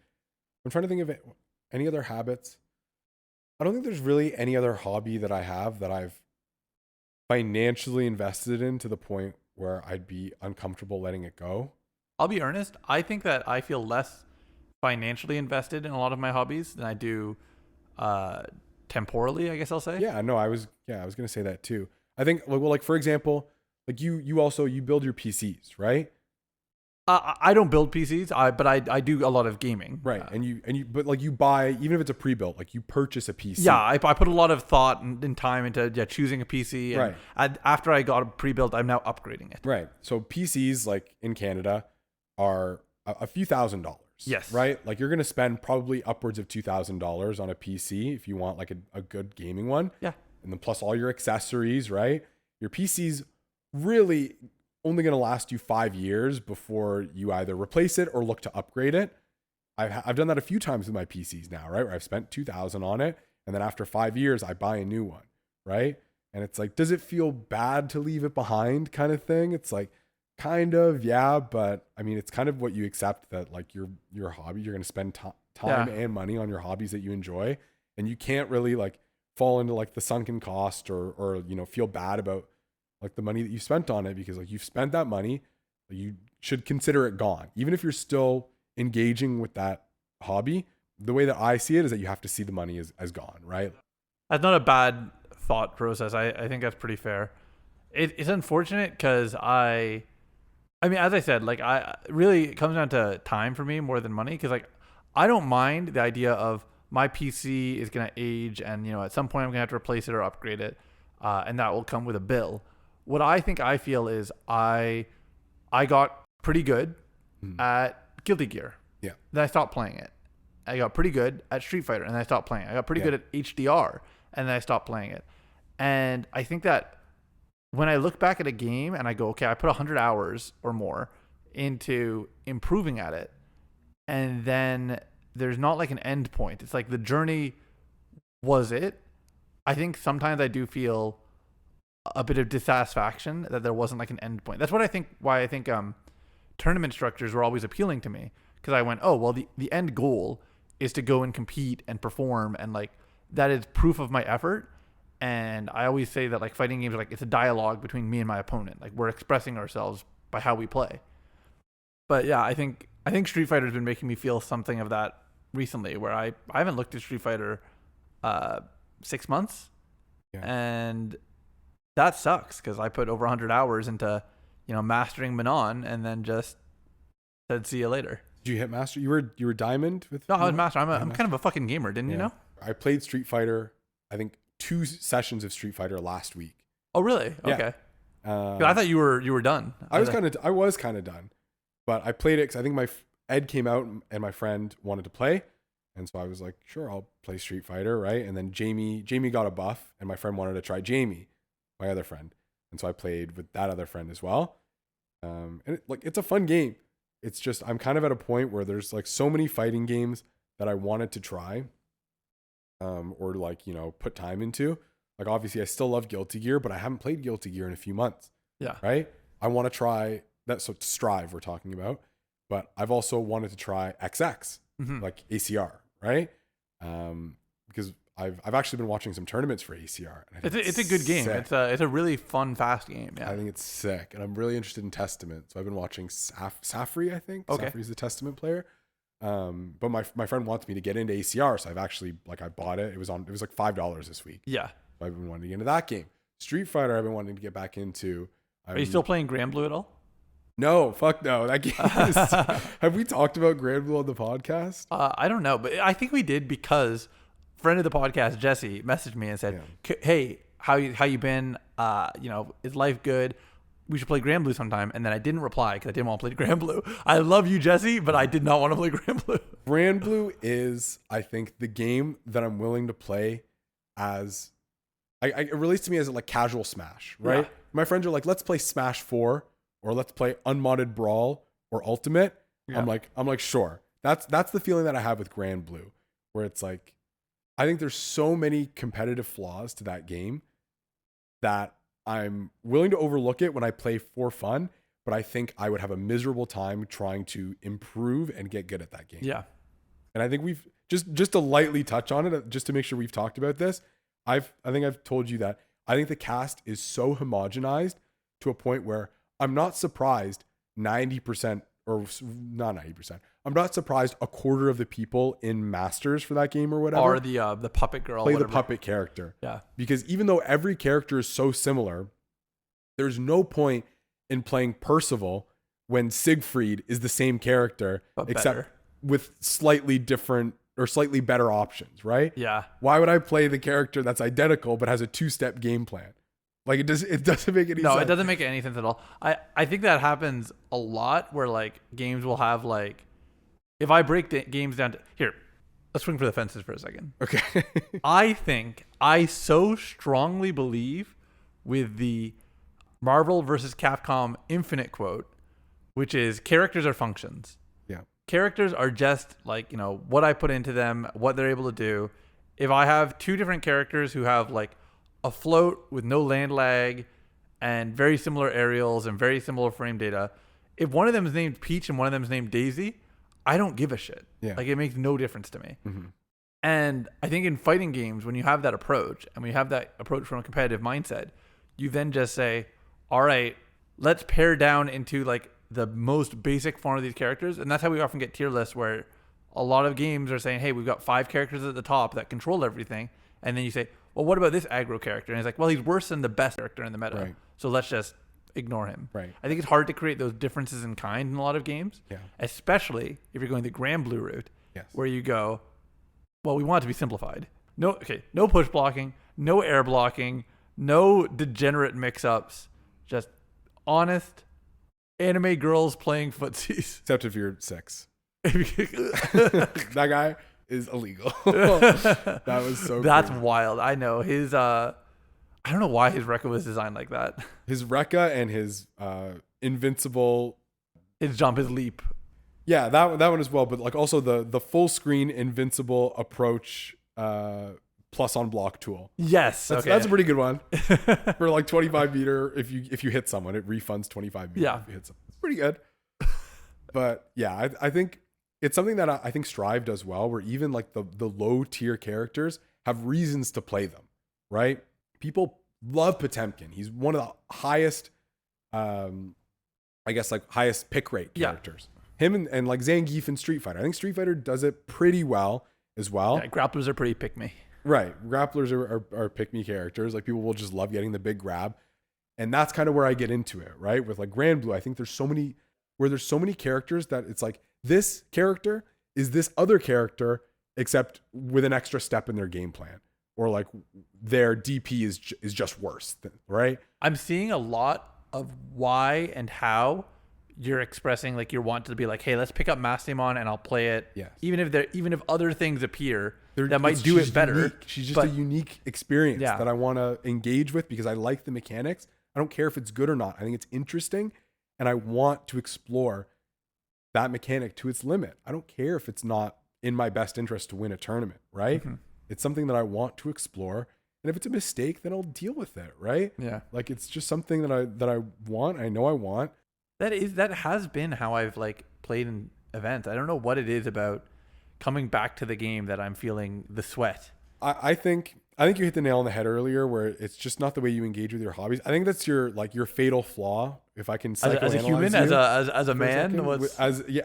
I'm trying to think of any other habits. I don't think there's really any other hobby that I have that I've financially invested in to the point where I'd be uncomfortable letting it go. I'll be earnest. I think that I feel less financially invested in a lot of my hobbies than I do temporally, I guess I'll say. Yeah, no, I was going to say that too. I think, well, like for example, like you build your PCs, right? I don't build PCs, but I do a lot of gaming. Right. But like you buy, even if it's a pre-built, like you purchase a PC. Yeah, I put a lot of thought and time into choosing a PC. And Right. After I got a pre-built, I'm now upgrading it. Right. So PCs like in Canada are a few $1,000s. Yes. Right. Like you're going to spend probably upwards of $2,000 on a PC if you want like a good gaming one. Yeah. And then plus all your accessories, right? Your PC's really only going to last you 5 years before you either replace it or look to upgrade it. I've done that a few times with my PCs now, right? Where I've spent $2,000 on it. And then after 5 years, I buy a new one. Right. And it's like, does it feel bad to leave it behind kind of thing? It's like, kind of, yeah. But I mean, it's kind of what you accept that like your hobby, you're going to spend time and money on your hobbies that you enjoy. And you can't really like fall into like the sunken cost or, you know, feel bad about like the money that you spent on it, because like you've spent that money, you should consider it gone. Even if you're still engaging with that hobby, the way that I see it is that you have to see the money as gone, right? That's not a bad thought process. I think that's pretty fair. It's unfortunate because I mean, as I said, like it comes down to time for me more than money. Because like I don't mind the idea of my PC is gonna age, and you know at some point I'm gonna have to replace it or upgrade it, and that will come with a bill. What I feel is I got pretty good at Guilty Gear. Yeah. Then I stopped playing it. I got pretty good at Street Fighter, and then I stopped playing it. I got pretty good at HDR, and then I stopped playing it. And I think that when I look back at a game and I go, okay, I put 100 hours or more into improving at it, and then there's not like an end point. It's like the journey was it. I think sometimes I do feel a bit of dissatisfaction that there wasn't like an end point. That's why I think tournament structures were always appealing to me, because I went, oh, well, the end goal is to go and compete and perform, and like that is proof of my effort. And I always say that like fighting games are like, it's a dialogue between me and my opponent. Like we're expressing ourselves by how we play. But yeah, I think Street Fighter has been making me feel something of that recently, where I haven't looked at Street Fighter 6 months. Yeah. And that sucks, because I put over 100 hours into, you know, mastering Manon, and then just said see you later. Did you hit master? You were diamond with? No, I was master. I'm kind of a fucking gamer, didn't you know? I played Street Fighter, I think 2 sessions of Street Fighter last week. Oh really? Okay. I thought you were done. I was kind of done, but I played it because I think Ed came out and my friend wanted to play, and so I was like, sure, I'll play Street Fighter, right? And then Jamie got a buff, and my friend wanted to try Jamie, my other friend, and so I played with that other friend as well. And it's a fun game. It's just I'm kind of at a point where there's like so many fighting games that I wanted to try, or like, you know, put time into. Like obviously I still love Guilty Gear, but I haven't played Guilty Gear in a few months. Yeah. Right? I want to try that. So Strive we're talking about, but I've also wanted to try XX, like ACR, right? Because I've actually been watching some tournaments for ACR. And it's a good game. Sick. It's a really fun, fast game. Yeah. I think it's sick, and I'm really interested in Testament. So I've been watching Safri. I think Safri's the Testament player. But my friend wants me to get into ACR, so I've actually I bought it. It was like $5 this week. Yeah. So I've been wanting to get into that game. Street Fighter I've been wanting to get back into. Are you still playing Grand Blue at all? No, fuck no. That game is, have we talked about Grand Blue on the podcast? I don't know, but I think we did, because friend of the podcast, Jesse, messaged me and said, hey, how you been? You know, is life good? We should play Grand Blue sometime. And then I didn't reply because I didn't want to play Grand Blue. I love you, Jesse, but I did not want to play Grand Blue. Grand Blue is, I think, the game that I'm willing to play as, it relates to me as like casual Smash, right? Yeah. My friends are like, let's play Smash 4 or let's play Unmodded Brawl or Ultimate. Yeah. I'm like, sure. That's the feeling that I have with Grand Blue, where it's like, I think there's so many competitive flaws to that game that I'm willing to overlook it when I play for fun, but I think I would have a miserable time trying to improve and get good at that game. Yeah. And I think we've just to lightly touch on it, just to make sure we've talked about this. I think I've told you that I think the cast is so homogenized to a point where I'm not surprised 90% or not 90%. I'm not surprised a quarter of the people in Masters for that game or whatever are the puppet girl. Play the puppet character. Yeah. Because even though every character is so similar, there's no point in playing Percival when Siegfried is the same character, But except better. with slightly different or slightly better options, right? Yeah. Why would I play the character that's identical but has a 2-step game plan? Like it doesn't make any sense. No, it doesn't make any sense at all. I think that happens a lot where like games will have like, if I break the games down to here, let's swing for the fences for a second. Okay. I so strongly believe with the Marvel versus Capcom Infinite quote, which is characters are functions. Yeah. Characters are just like, what I put into them, what they're able to do. If I have two different characters who have like a float with no land lag and very similar aerials and very similar frame data, if one of them is named Peach and one of them is named Daisy, I don't give a shit. Yeah. Like it makes no difference to me. Mm-hmm. And I think in fighting games, when you have that approach and when you have that approach from a competitive mindset, you then just say, all right, let's pare down into like the most basic form of these characters. And that's how we often get tier lists where a lot of games are saying, hey, we've got 5 characters at the top that control everything. And then you say, well, what about this aggro character? And he's like, well, he's worse than the best character in the meta. Right. So let's just ignore him. Right. I think it's hard to create those differences in kind in a lot of games, Yeah. especially if you're going the Grand Blue route, Yes. where you go, well, we want it to be simplified. No push blocking, no air blocking, no degenerate mix-ups, just honest anime girls playing footsies. Except if you're 6. That guy is illegal. That was so That's crazy. wild. I know his I don't know why his record was designed like that. His Rekka and his invincible. His jump, his leap. Yeah, that one as well. But like also the full screen invincible approach plus on block tool. Yes, That's a pretty good one for like 25 meter. If you hit someone, it refunds 25 meter. Yeah. If you hit someone. It's pretty good. But yeah, I think it's something that I think Strive does well, where even like the low tier characters have reasons to play them, right? People love Potemkin. He's one of the highest, I guess like highest pick rate characters. Yeah. Him and like Zangief in Street Fighter. I think Street Fighter does it pretty well as well. Yeah, grapplers are pretty pick me. Right. Grapplers are pick me characters. Like people will just love getting the big grab. And that's kind of where I get into it, right? With like Grand Blue, I think there's so many characters that it's like this character is this other character, except with an extra step in their game plan. Or like their DP is just worse, right? I'm seeing a lot of why and how you're expressing like you want to be like, hey, let's pick up Mastemon and I'll play it. Yes. Even if other things appear that might do it better. Unique. She's just a unique experience that I want to engage with because I like the mechanics. I don't care if it's good or not. I think it's interesting and I want to explore that mechanic to its limit. I don't care if it's not in my best interest to win a tournament, right? Mm-hmm. It's something that I want to explore. And if it's a mistake, then I'll deal with it, right? Yeah. Like it's just something that I want. I know I want. That has been how I've like played in events. I don't know what it is about coming back to the game that I'm feeling the sweat. I think you hit the nail on the head earlier, where it's just not the way you engage with your hobbies. I think that's your fatal flaw. If I can psychoanalyze as a human, you, as a man,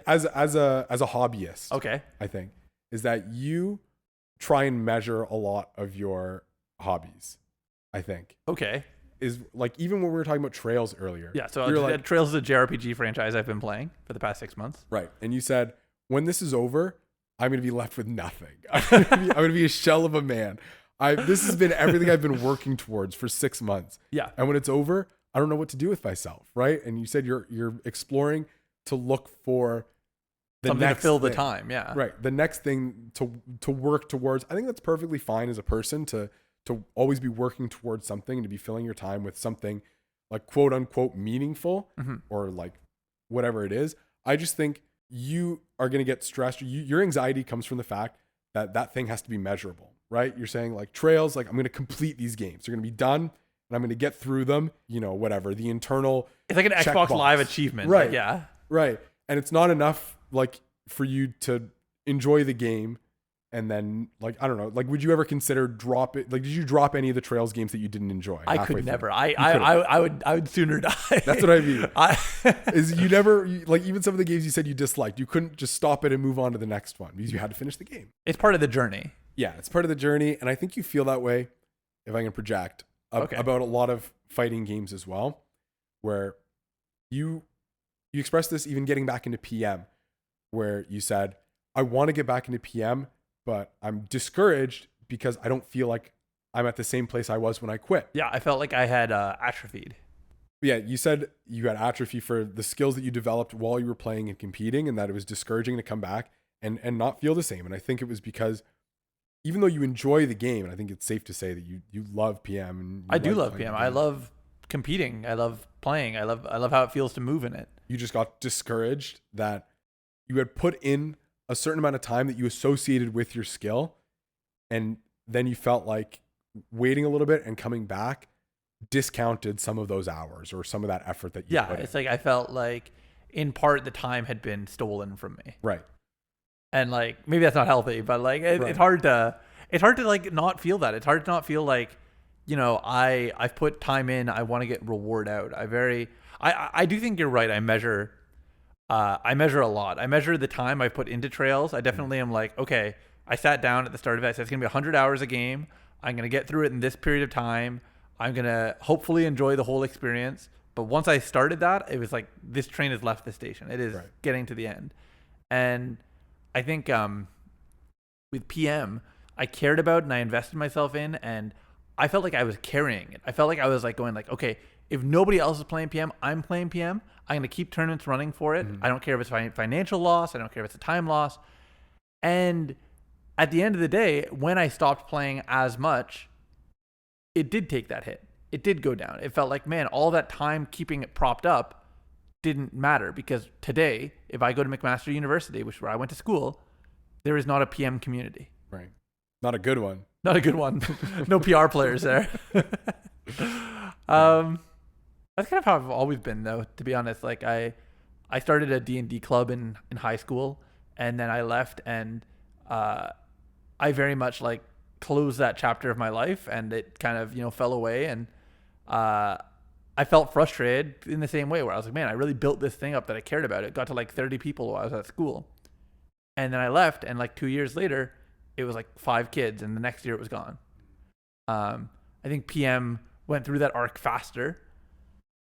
as a hobbyist. Okay. I think is that you try and measure a lot of your hobbies. I think. Okay. Is like even when we were talking about Trails earlier. Yeah. So like, Trails is a JRPG franchise I've been playing for the past 6 months. Right. And you said when this is over, I'm going to be left with nothing. I'm going to be a shell of a man. This has been everything I've been working towards for 6 months. Yeah. And when it's over, I don't know what to do with myself. Right. And you said you're exploring to look for something to fill the time. Yeah. Right. The next thing to work towards. I think that's perfectly fine as a person to always be working towards something and to be filling your time with something like quote unquote meaningful or like whatever it is. I just think you are going to get stressed. Your anxiety comes from the fact that thing has to be measurable, right? You're saying like Trails, like I'm going to complete these games. They're going to be done and I'm going to get through them, whatever the internal. It's like an Xbox box. Live achievement. Right. Like, yeah. Right. And it's not enough like for you to enjoy the game. And then, like, I don't know, like, would you ever consider drop it? Like, did you drop any of the Trails games that you didn't enjoy? I could never. I would sooner die. That's what I mean. Is you never, like, even some of the games you said you disliked, you couldn't just stop it and move on to the next one because you had to finish the game. It's part of the journey. Yeah, it's part of the journey. And I think you feel that way, if I can project, about a lot of fighting games as well, where you you expressed this even getting back into PM, where you said, I want to get back into PM, but I'm discouraged because I don't feel like I'm at the same place I was when I quit. Yeah, I felt like I had atrophied. Yeah, you said you had atrophy for the skills that you developed while you were playing and competing, and that it was discouraging to come back and not feel the same. And I think it was because even though you enjoy the game, and I think it's safe to say that you love PM. And I do love PM. I love competing. I love playing. I love how it feels to move in it. You just got discouraged that you had put in a certain amount of time that you associated with your skill, and then you felt like waiting a little bit and coming back discounted some of those hours or some of that effort that you put in. It's like I felt like in part the time had been stolen from me. Right. And like maybe that's not healthy, but like it's hard to like not feel that. It's hard to not feel like, you know, I've put time in, I want to get reward out. I do think you're right. I measure a lot. I measure the time I put into trails. I definitely am like, okay, I sat down at the start of it. I said it's gonna be 100 hours a game. I'm gonna get through it in this period of time. I'm going to hopefully enjoy the whole experience. But once I started that, it was like, this train has left the station. It is getting to the end. And I think with PM, I cared about and I invested myself in, and I felt like I was carrying it. I felt like I was like going like, okay, if nobody else is playing PM, I'm playing PM. I'm going to keep tournaments running for it. I don't care if it's financial loss. I don't care if it's a time loss. And at the end of the day, when I stopped playing as much, it did take that hit. It did go down. It felt like, man, all that time keeping it propped up didn't matter, because today, if I go to McMaster University, which is where I went to school, there is not a PM community. Right. Not a good one. Not a good one. No PR players there. That's kind of how I've always been, though, to be honest. Like I started a D&D club in high school, and then I left, and I very much like close that chapter of my life, and it kind of, you know, fell away. And I felt frustrated in the same way, where I was like, man, I really built this thing up that I cared about. It got to like 30 people while I was at school, and then I left, and like 2 years later it was like 5 kids, and the next year it was gone. I think PM went through that arc faster.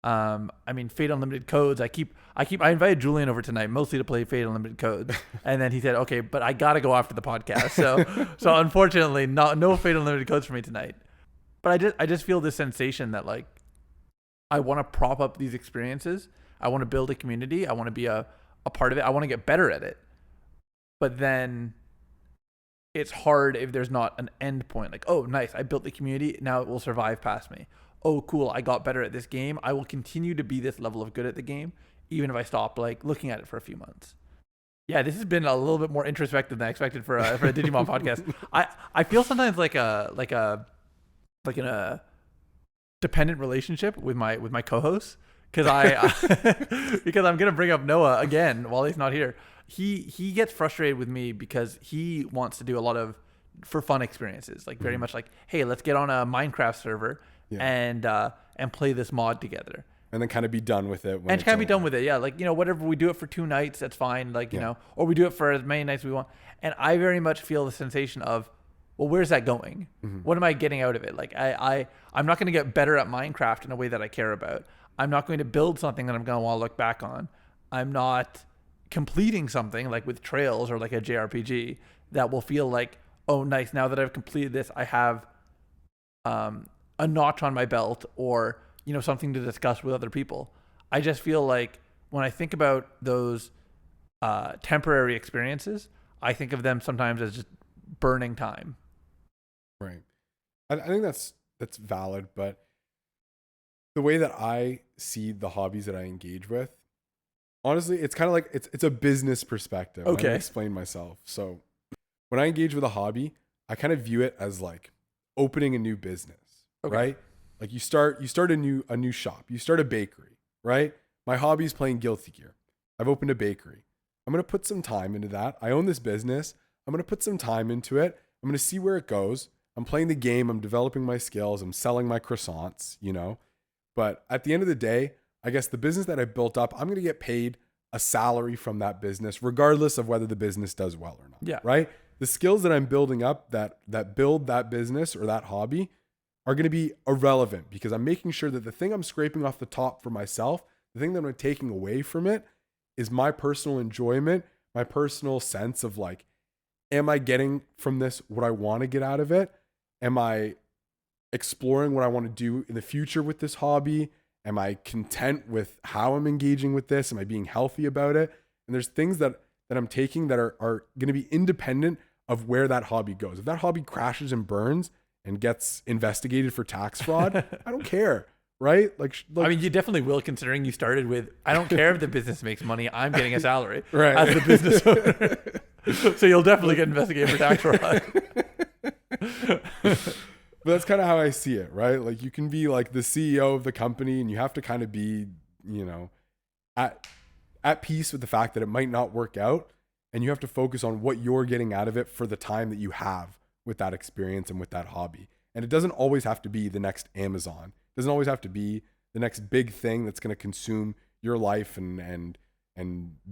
I mean, Fate Unlimited Codes, I invited Julian over tonight mostly to play Fate Unlimited Codes, and then he said, okay, but I gotta go after the podcast, so unfortunately no Fate Unlimited Codes for me tonight. But I just feel this sensation that like I want to prop up these experiences. I want to build a community. I want to be a part of it. I want to get better at it. But then it's hard if there's not an end point. Like, oh, nice, I built the community, now it will survive past me. Oh, cool, I got better at this game. I will continue to be this level of good at the game, even if I stop like looking at it for a few months. Yeah, this has been a little bit more introspective than I expected for a Digimon podcast. I feel sometimes like in a dependent relationship with my co-host, because I'm gonna bring up Noah again while he's not here. He gets frustrated with me because he wants to do a lot of for fun experiences, like very much like, hey, let's get on a Minecraft server and play this mod together, and then kind of be done with it. And kind of be done with it, yeah. Like, you know, whatever, we do it for 2 nights, that's fine. Like, you know, or we do it for as many nights as we want. And I very much feel the sensation of, well, where's that going? What am I getting out of it? Like, I'm not going to get better at Minecraft in a way that I care about. I'm not going to build something that I'm going to want to look back on. I'm not completing something like with Trails or like a JRPG that will feel like, oh, nice, now that I've completed this, I have a notch on my belt, or, you know, something to discuss with other people. I just feel like when I think about those temporary experiences, I think of them sometimes as just burning time. Right. I think that's valid, but the way that I see the hobbies that I engage with, honestly, it's kind of like it's a business perspective. Okay. I explain myself. So when I engage with a hobby, I kind of view it as like opening a new business, right? Like you start a new shop, you start a bakery, right? My hobby is playing Guilty Gear. I've opened a bakery. I'm going to put some time into that. I own this business. I'm going to put some time into it. I'm going to see where it goes. I'm playing the game. I'm developing my skills. I'm selling my croissants, you know. But at the end of the day, I guess the business that I built up, I'm going to get paid a salary from that business, regardless of whether the business does well or not. Yeah. Right? The skills that I'm building up that build that business or that hobby are going to be irrelevant, because I'm making sure that the thing I'm scraping off the top for myself, the thing that I'm taking away from it, is my personal enjoyment, my personal sense of like, am I getting from this what I want to get out of it? Am I exploring what I want to do in the future with this hobby? Am I content with how I'm engaging with this? Am I being healthy about it? And there's things that I'm taking that are going to be independent of where that hobby goes. If that hobby crashes and burns and gets investigated for tax fraud, I don't care, right? Like, I mean, you definitely will, considering you started with, I don't care if the business makes money, I'm getting a salary right. as the business owner. So you'll definitely get investigated for tax fraud. But that's kind of how I see it, right? Like, you can be like the CEO of the company and you have to kind of be, you know, at peace with the fact that it might not work out, and you have to focus on what you're getting out of it for the time that you have with that experience and with that hobby. And it doesn't always have to be the next Amazon. It doesn't always have to be the next big thing that's going to consume your life and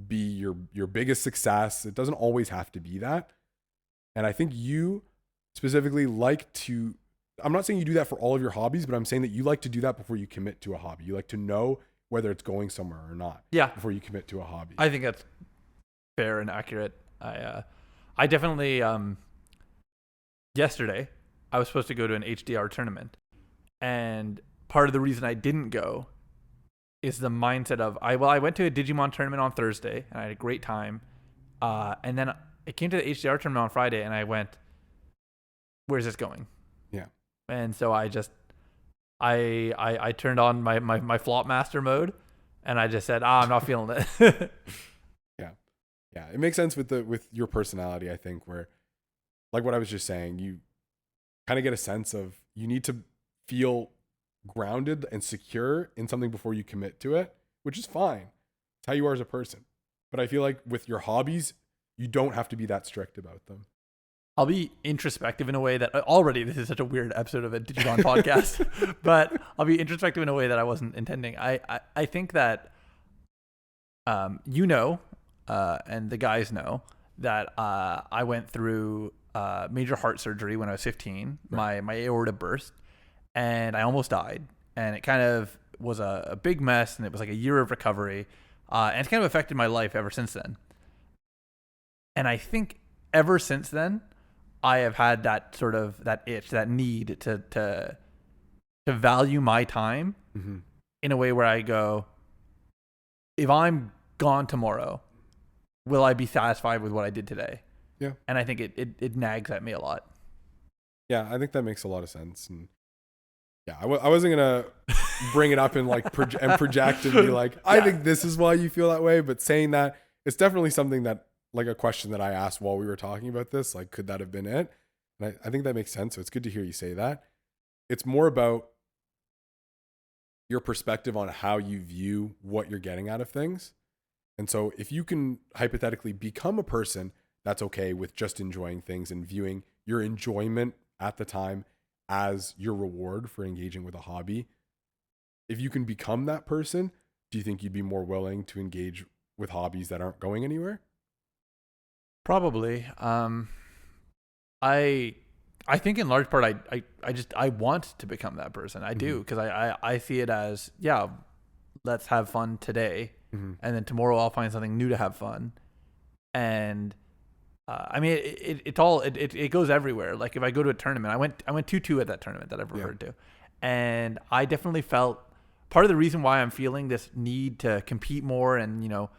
be your biggest success. It doesn't always have to be that. And I think you specifically like to, I'm not saying you do that for all of your hobbies, but I'm saying that you like to do that before you commit to a hobby. You like to know whether it's going somewhere or not. Yeah. Before you commit to a hobby. I think that's fair and accurate. I definitely, yesterday I was supposed to go to an HDR tournament, and part of the reason I didn't go is the mindset of, I went to a Digimon tournament on Thursday and I had a great time. And then it came to the HDR tournament on Friday and I went, where's this going? Yeah. And so I just, I turned on my flop master mode and I just said, I'm not feeling it. Yeah. It makes sense with your personality, I think, where, like what I was just saying, you kind of get a sense of, you need to feel grounded and secure in something before you commit to it, which is fine. It's how you are as a person. But I feel like with your hobbies, you don't have to be that strict about them. I'll be introspective in a way that, already this is such a weird episode of a Digimon podcast, but I'll be introspective in a way that I wasn't intending. I think that, and the guys know that I went through major heart surgery when I was 15. Right. My aorta burst and I almost died. And it kind of was a big mess, and it was like a year of recovery. And it's kind of affected my life ever since then. And I think ever since then, I have had that sort of, that itch, that need to value my time in a way where I go, if I'm gone tomorrow, will I be satisfied with what I did today? Yeah. And I think it nags at me a lot. Yeah, I think that makes a lot of sense. And yeah, I wasn't going to bring it up and like project and be like, I think this is why you feel that way. But saying that, it's definitely something that, like a question that I asked while we were talking about this, like, could that have been it? And I think that makes sense. So it's good to hear you say that. It's more about your perspective on how you view what you're getting out of things. And so if you can hypothetically become a person that's okay with just enjoying things and viewing your enjoyment at the time as your reward for engaging with a hobby, if you can become that person, do you think you'd be more willing to engage with hobbies that aren't going anywhere? Probably. I think in large part, I want to become that person. I do, because I see it as, yeah, let's have fun today. And then tomorrow I'll find something new to have fun. And I mean, it goes everywhere. Like if I go to a tournament, I went 2-2 at that tournament that I've referred to. And I definitely felt part of the reason why I'm feeling this need to compete more and, you know,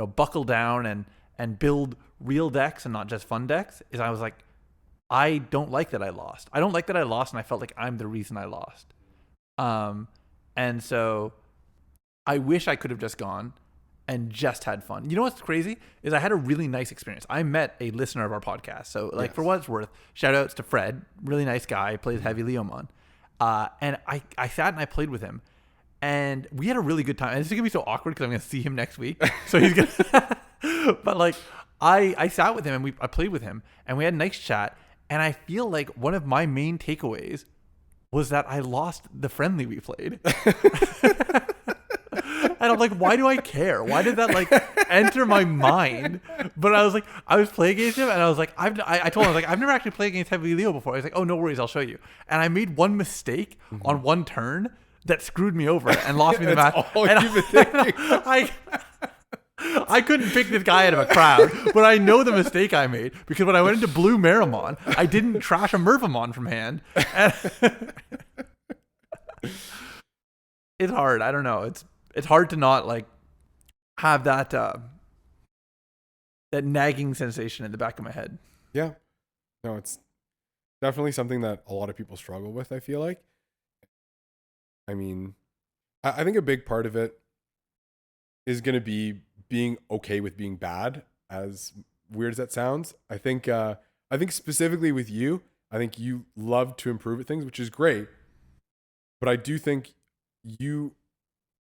buckle down and build real decks and not just fun decks is I was like, I don't like that I lost. I don't like that I lost, and I felt like I'm the reason I lost. And so I wish I could have just gone and just had fun. You know what's crazy is I had a really nice experience. I met a listener of our podcast. So like for what it's worth, shout outs to Fred, really nice guy, plays Heavy Leomon. And I sat and I played with him, and we had a really good time. And this is going to be so awkward because I'm going to see him next week. So he's going to, but like I sat with him and I played with him and we had a nice chat. And I feel like one of my main takeaways was that I lost the friendly we played. And I'm like, why do I care? Why did that like enter my mind? But I was playing against him, and I was like, I told him, I was like, I've never actually played against Heavy Leo before. I was like, oh, no worries, I'll show you. And I made one mistake on one turn that screwed me over and lost me the match. All you've been thinking. I couldn't pick this guy out of a crowd, but I know the mistake I made because when I went into blue Minervamon, I didn't trash a Minervamon from hand. And it's hard. I don't know. It's hard to not like have that that nagging sensation in the back of my head. Yeah. No, it's definitely something that a lot of people struggle with, I feel like. I mean, I think a big part of it is going to be being okay with being bad, as weird as that sounds. I think specifically with you, I think you love to improve at things, which is great. But I do think you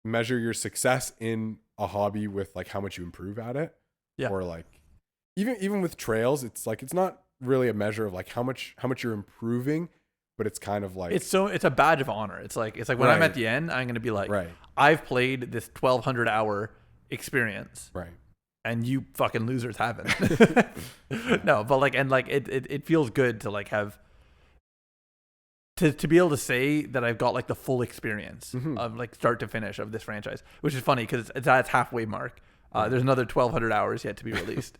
measure your success in a hobby with like how much you improve at it. Yeah. Or like even with trails, it's like it's not really a measure of like how much you're improving, but it's kind of like it's a badge of honor. It's like when I'm at the end, I'm gonna be like, I've played this 1,200 hour experience, right? And you fucking losers haven't. No, but like it feels good to like have to be able to say that I've got like the full experience of like start to finish of this franchise, which is funny because it's at its halfway mark. There's another 1,200 hours yet to be released.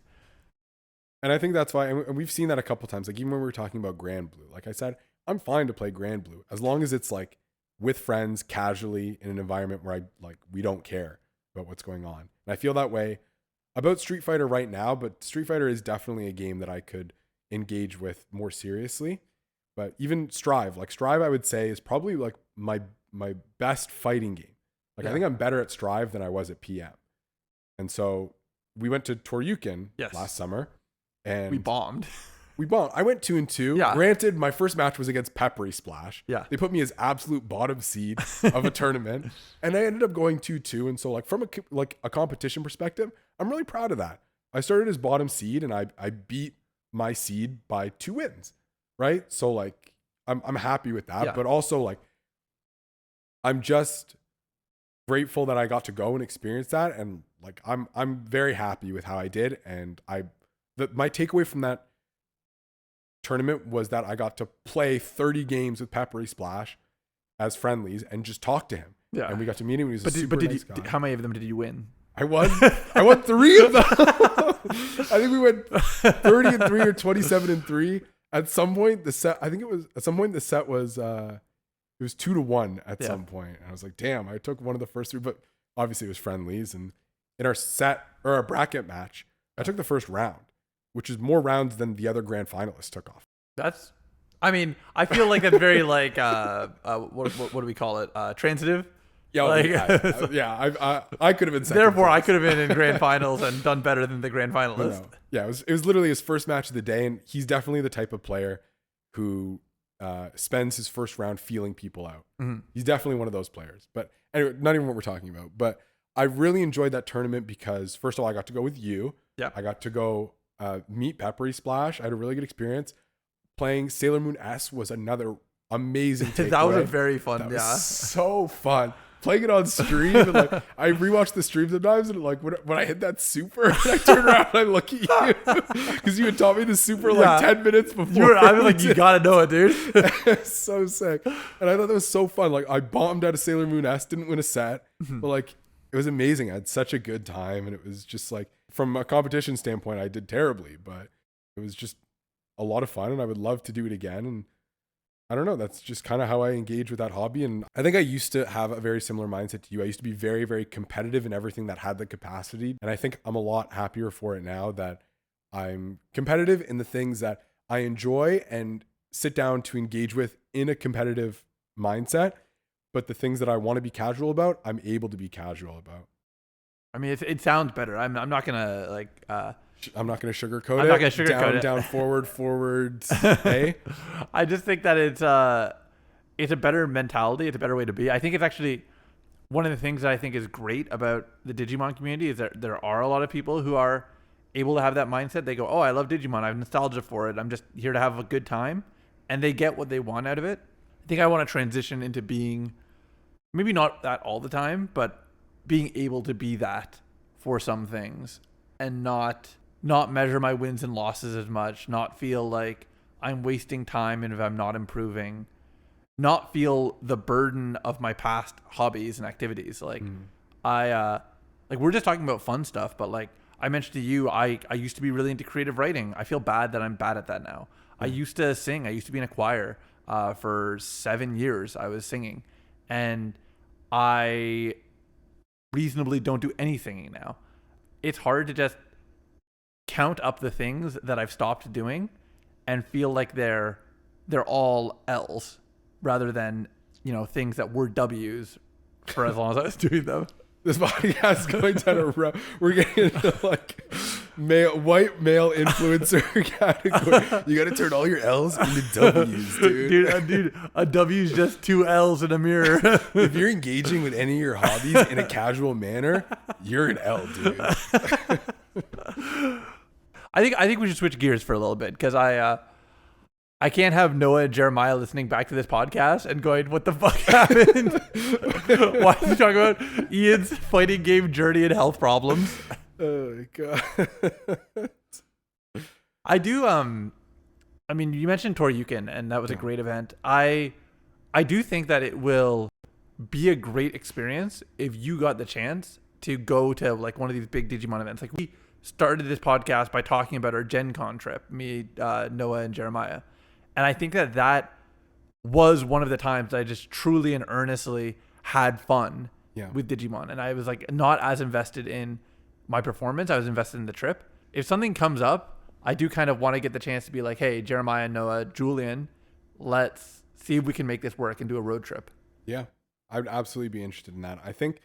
And I think that's why, and we've seen that a couple times. Like even when we were talking about Grand Blue, like I said, I'm fine to play Grand Blue as long as it's like with friends, casually in an environment where we don't care about what's going on. And I feel that way about Street Fighter right now, but Street Fighter is definitely a game that I could engage with more seriously. But even Strive, I would say is probably like my best fighting game. Like I think I'm better at Strive than I was at PM. And so we went to Toryukin last summer. And we bombed. I went 2-2. Yeah. Granted, my first match was against Peppery Splash. Yeah. They put me as absolute bottom seed of a tournament, and I ended up going 2-2. And so, like from a competition perspective, I'm really proud of that. I started as bottom seed, and I beat my seed by 2 wins. Right. So like I'm happy with that, but also like I'm just grateful that I got to go and experience that, and like I'm very happy with how I did, and my takeaway from that tournament was that I got to play 30 games with Peppery Splash as friendlies and just talk to him. Yeah. And we got to meet him. He was a super nice guy. How many of them did you win? I won 3 of them. I think we went 30-3 or 27-3. At some point the set was it was 2-1 at some point. And I was like, damn, I took one of the first 3, but obviously it was friendlies. And in our bracket match, I took the first round, which is more rounds than the other grand finalists took off. I feel like that's very like what do we call it? Transitive. Yeah, I could have been second. Therefore, I could have been in grand finals and done better than the grand finalist. No. Yeah, it was literally his first match of the day, and he's definitely the type of player who spends his first round feeling people out. Mm-hmm. He's definitely one of those players. But anyway, not even what we're talking about. But I really enjoyed that tournament because, first of all, I got to go with you. Yeah. I got to go meet Peppery Splash. I had a really good experience. Playing Sailor Moon S was another amazing takeaway. That was a very fun, that was so fun. Playing it on stream, and like I rewatch the stream sometimes, and like when I hit that super, I turn around and I look at you because you had taught me the super like 10 minutes before. I was like, you gotta know it, dude. It's so sick, and I thought that was so fun. Like I bombed out of Sailor Moon S, didn't win a set, but like it was amazing. I had such a good time, and it was just like from a competition standpoint, I did terribly, but it was just a lot of fun, and I would love to do it again. And I don't know, that's just kind of how I engage with that hobby. And I think I used to have a very similar mindset to you. I used to be very, very competitive in everything that had the capacity. And I think I'm a lot happier for it now that I'm competitive in the things that I enjoy and sit down to engage with in a competitive mindset. But the things that I want to be casual about, I'm able to be casual about. I mean, it sounds better. I'm not going to like... I'm not going to sugarcoat it. I'm not going to sugarcoat it. Down, forward. Hey, I just think that it's a better mentality. It's a better way to be. I think it's actually one of the things that I think is great about the Digimon community is that there are a lot of people who are able to have that mindset. They go, oh, I love Digimon. I have nostalgia for it. I'm just here to have a good time. And they get what they want out of it. I think I want to transition into being, maybe not that all the time, but being able to be that for some things and not measure my wins and losses as much, not feel like I'm wasting time and if I'm not improving, not feel the burden of my past hobbies and activities. Like I like we're just talking about fun stuff, but like I mentioned to you, I used to be really into creative writing. I feel bad that I'm bad at that now. I used to sing. I used to be in a choir for 7 years. I was singing, and I reasonably don't do any singing now. It's hard to just count up the things that I've stopped doing and feel like they're all L's rather than, you know, things that were W's for as long as I was doing them. This podcast is going down a road. We're getting into like white male influencer category. You got to turn all your L's into W's, dude. Dude, a W is just 2 L's in a mirror. If you're engaging with any of your hobbies in a casual manner, you're an L, dude. I think we should switch gears for a little bit because I can't have Noah and Jeremiah listening back to this podcast and going, what the fuck happened? Why are you talking about Ian's fighting game journey and health problems? Oh my God. I do, I mean, you mentioned Toryukin and that was a great event. I do think that it will be a great experience if you got the chance to go to like one of these big Digimon events. Like we started this podcast by talking about our Gen Con trip, me, Noah and Jeremiah. And I think that was one of the times I just truly and earnestly had fun with Digimon. And I was like not as invested in my performance. I was invested in the trip. If something comes up, I do kind of want to get the chance to be like, hey, Jeremiah, Noah, Julian, let's see if we can make this work and do a road trip. Yeah, I would absolutely be interested in that. I think,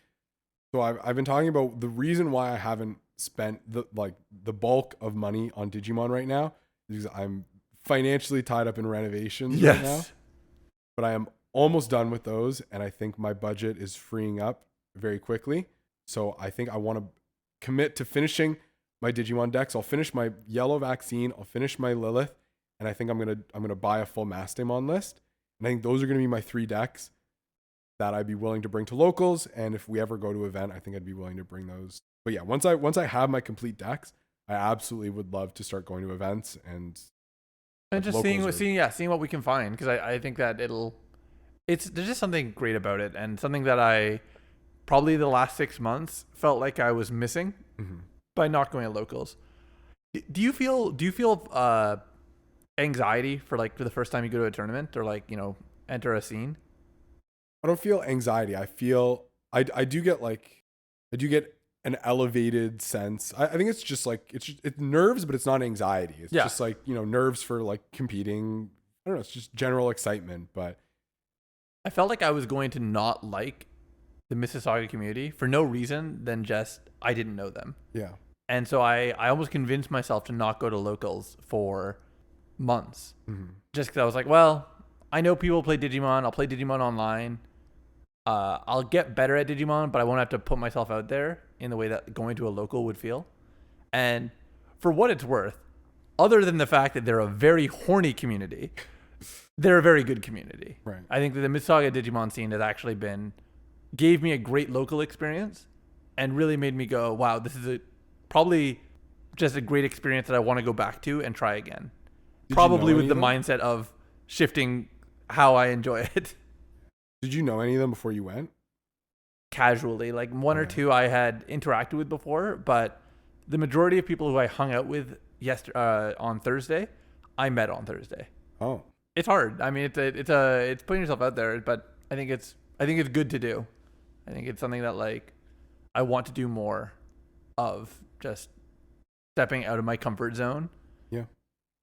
so I've been talking about the reason why I haven't spent the bulk of money on Digimon right now is because I'm financially tied up in renovations right now, but I am almost done with those. And I think my budget is freeing up very quickly. So I think I want to commit to finishing my Digimon decks. I'll finish my Yellow Vaccine. I'll finish my Lilith. And I think I'm going to buy a full Mastamon list. And I think those are going to be my 3 decks that I'd be willing to bring to locals. And if we ever go to an event, I think I'd be willing to bring those. But yeah, once I have my complete decks, I absolutely would love to start going to events and just seeing what we can find, because I think that there's just something great about it, and something that I probably the last 6 months felt like I was missing by not going to locals. Do you feel anxiety for the first time you go to a tournament or enter a scene? I don't feel anxiety. I feel I do get an elevated sense. I think it's just it's nerves, but it's not anxiety. It's just nerves for competing. I don't know. It's just general excitement. But I felt like I was going to not like the Mississauga community for no reason than just I didn't know them. Yeah. And so I almost convinced myself to not go to locals for months. Just because I was like, well, I know people play Digimon. I'll play Digimon online. I'll get better at Digimon, but I won't have to put myself out there in the way that going to a local would feel. And for what it's worth, other than the fact that they're a very horny community, they're a very good community. Right. I think that the Mississauga Digimon scene has actually gave me a great local experience and really made me go, wow, this is probably just a great experience that I want to go back to and try again. Probably with the mindset of shifting how I enjoy it. Did you know any of them before you went? Casually, one or two I had interacted with before, but the majority of people who I hung out with on Thursday, I met on Thursday. Oh, it's hard. I mean, it's putting yourself out there, but I think it's good to do. I think it's something that I want to do more of, just stepping out of my comfort zone. Yeah.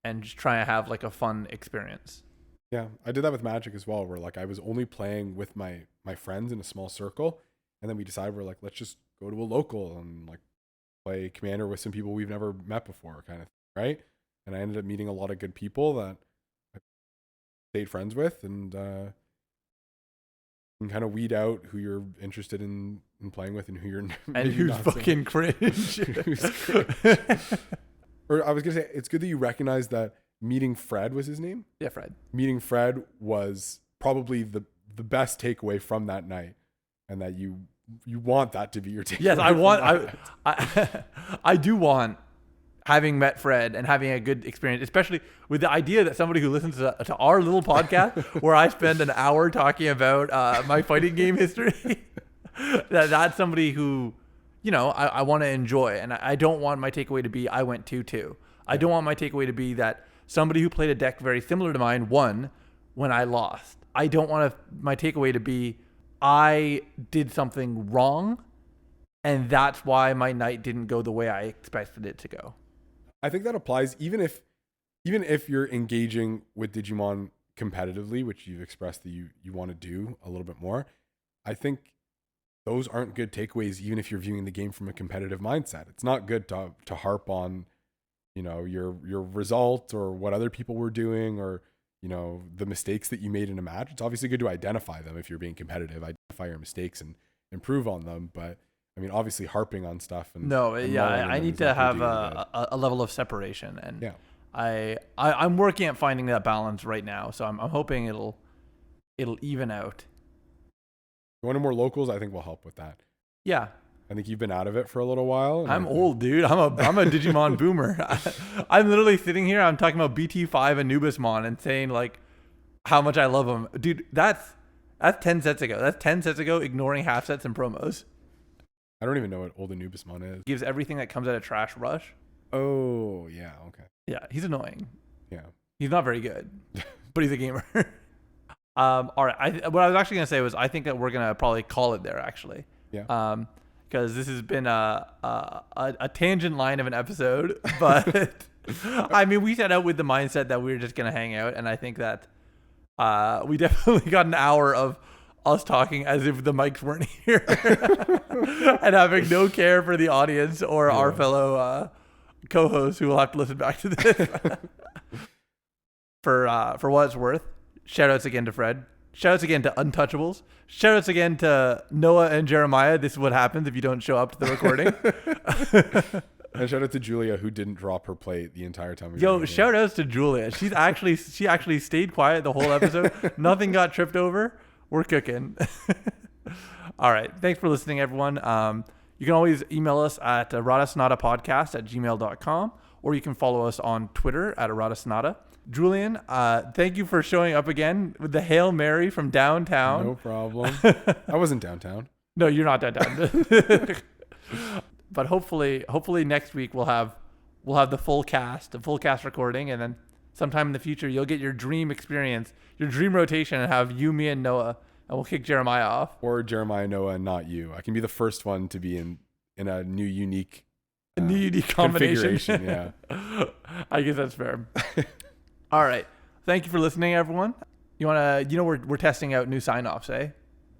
And just trying to have a fun experience. Yeah, I did that with Magic as well, where I was only playing with my friends in a small circle, and then we decided we're let's just go to a local and play Commander with some people we've never met before, kind of thing, right? And I ended up meeting a lot of good people that I stayed friends with, and kind of weed out who you're interested in playing with and who you're and who's fucking cringe. Who's cringe. Or I was gonna say, it's good that you recognize that. Meeting Fred was his name? Yeah, Fred. Meeting Fred was probably the best takeaway from that night, and that you want that to be your takeaway. Yes, I do want having met Fred and having a good experience, especially with the idea that somebody who listens to our little podcast where I spend an hour talking about my fighting game history, that's somebody who I want to enjoy, and I don't want my takeaway to be I went 2-2. I don't want my takeaway to be that somebody who played a deck very similar to mine won when I lost. I don't want my takeaway to be I did something wrong, and that's why my night didn't go the way I expected it to go. I think that applies even if you're engaging with Digimon competitively, which you've expressed that you want to do a little bit more. I think those aren't good takeaways, even if you're viewing the game from a competitive mindset. It's not good to harp on, your result or what other people were doing or, the mistakes that you made in a match. It's obviously good to identify them if you're being competitive, identify your mistakes and improve on them. But I mean, obviously harping on stuff. I need to have a level of separation. And I'm working at finding that balance right now. So I'm hoping it'll even out. You want more locals? I think will help with that. Yeah. I think you've been out of it for a little while. I'm old, dude. I'm a Digimon boomer. I'm literally sitting here. I'm talking about BT5 and Anubismon and saying like how much I love them, dude. That's 10 sets ago. That's 10 sets ago. Ignoring half sets and promos. I don't even know what old Anubismon is. Gives everything that comes out of Trash Rush. Oh yeah, okay. Yeah, he's annoying. Yeah, he's not very good, but he's a gamer. All right. What I was actually gonna say was I think that we're gonna probably call it there actually. Yeah. Because this has been a tangent line of an episode, but I mean, we set out with the mindset that we were just gonna hang out, and I think that we definitely got an hour of us talking as if the mics weren't here, and having no care for the audience or our fellow co-hosts who will have to listen back to this. For what it's worth, shout outs again to Fred. Shout outs again to Untouchables. Shout outs again to Noah and Jeremiah. This is what happens if you don't show up to the recording. And shout out to Julia, who didn't drop her plate the entire time. Shout outs to Julia. She actually stayed quiet the whole episode. Nothing got tripped over. We're cooking. All right. Thanks for listening, everyone. You can always email us at erratasonatapodcast@gmail.com, or you can follow us on Twitter at erratasonata. Julian, thank you for showing up again with the Hail Mary from downtown. No problem. I wasn't downtown. No, you're not downtown. But hopefully next week we'll have the full cast recording, and then sometime in the future you'll get your dream experience, your dream rotation, and have you, me, and Noah, and we'll kick Jeremiah off. Or Jeremiah, Noah, and not you. I can be the first one to be in a new unique combination. Yeah. I guess that's fair. All right. Thank you for listening, everyone. We're testing out new sign-offs, eh?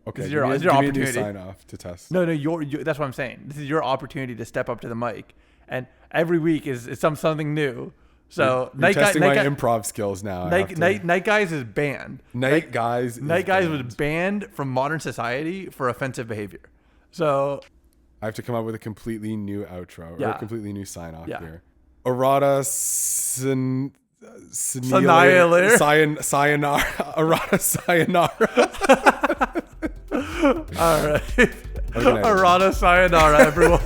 Okay. This is your give me opportunity. A new sign-off to test. No, that's what I'm saying. This is your opportunity to step up to the mic, and every week is something new. So you're testing my improv skills now. Night Guys is banned. Night Guys was banned from modern society for offensive behavior. So I have to come up with a completely new outro or a completely new sign-off here. Errata Sayonara. Errata sayonara. All right. Errata sayonara, everyone.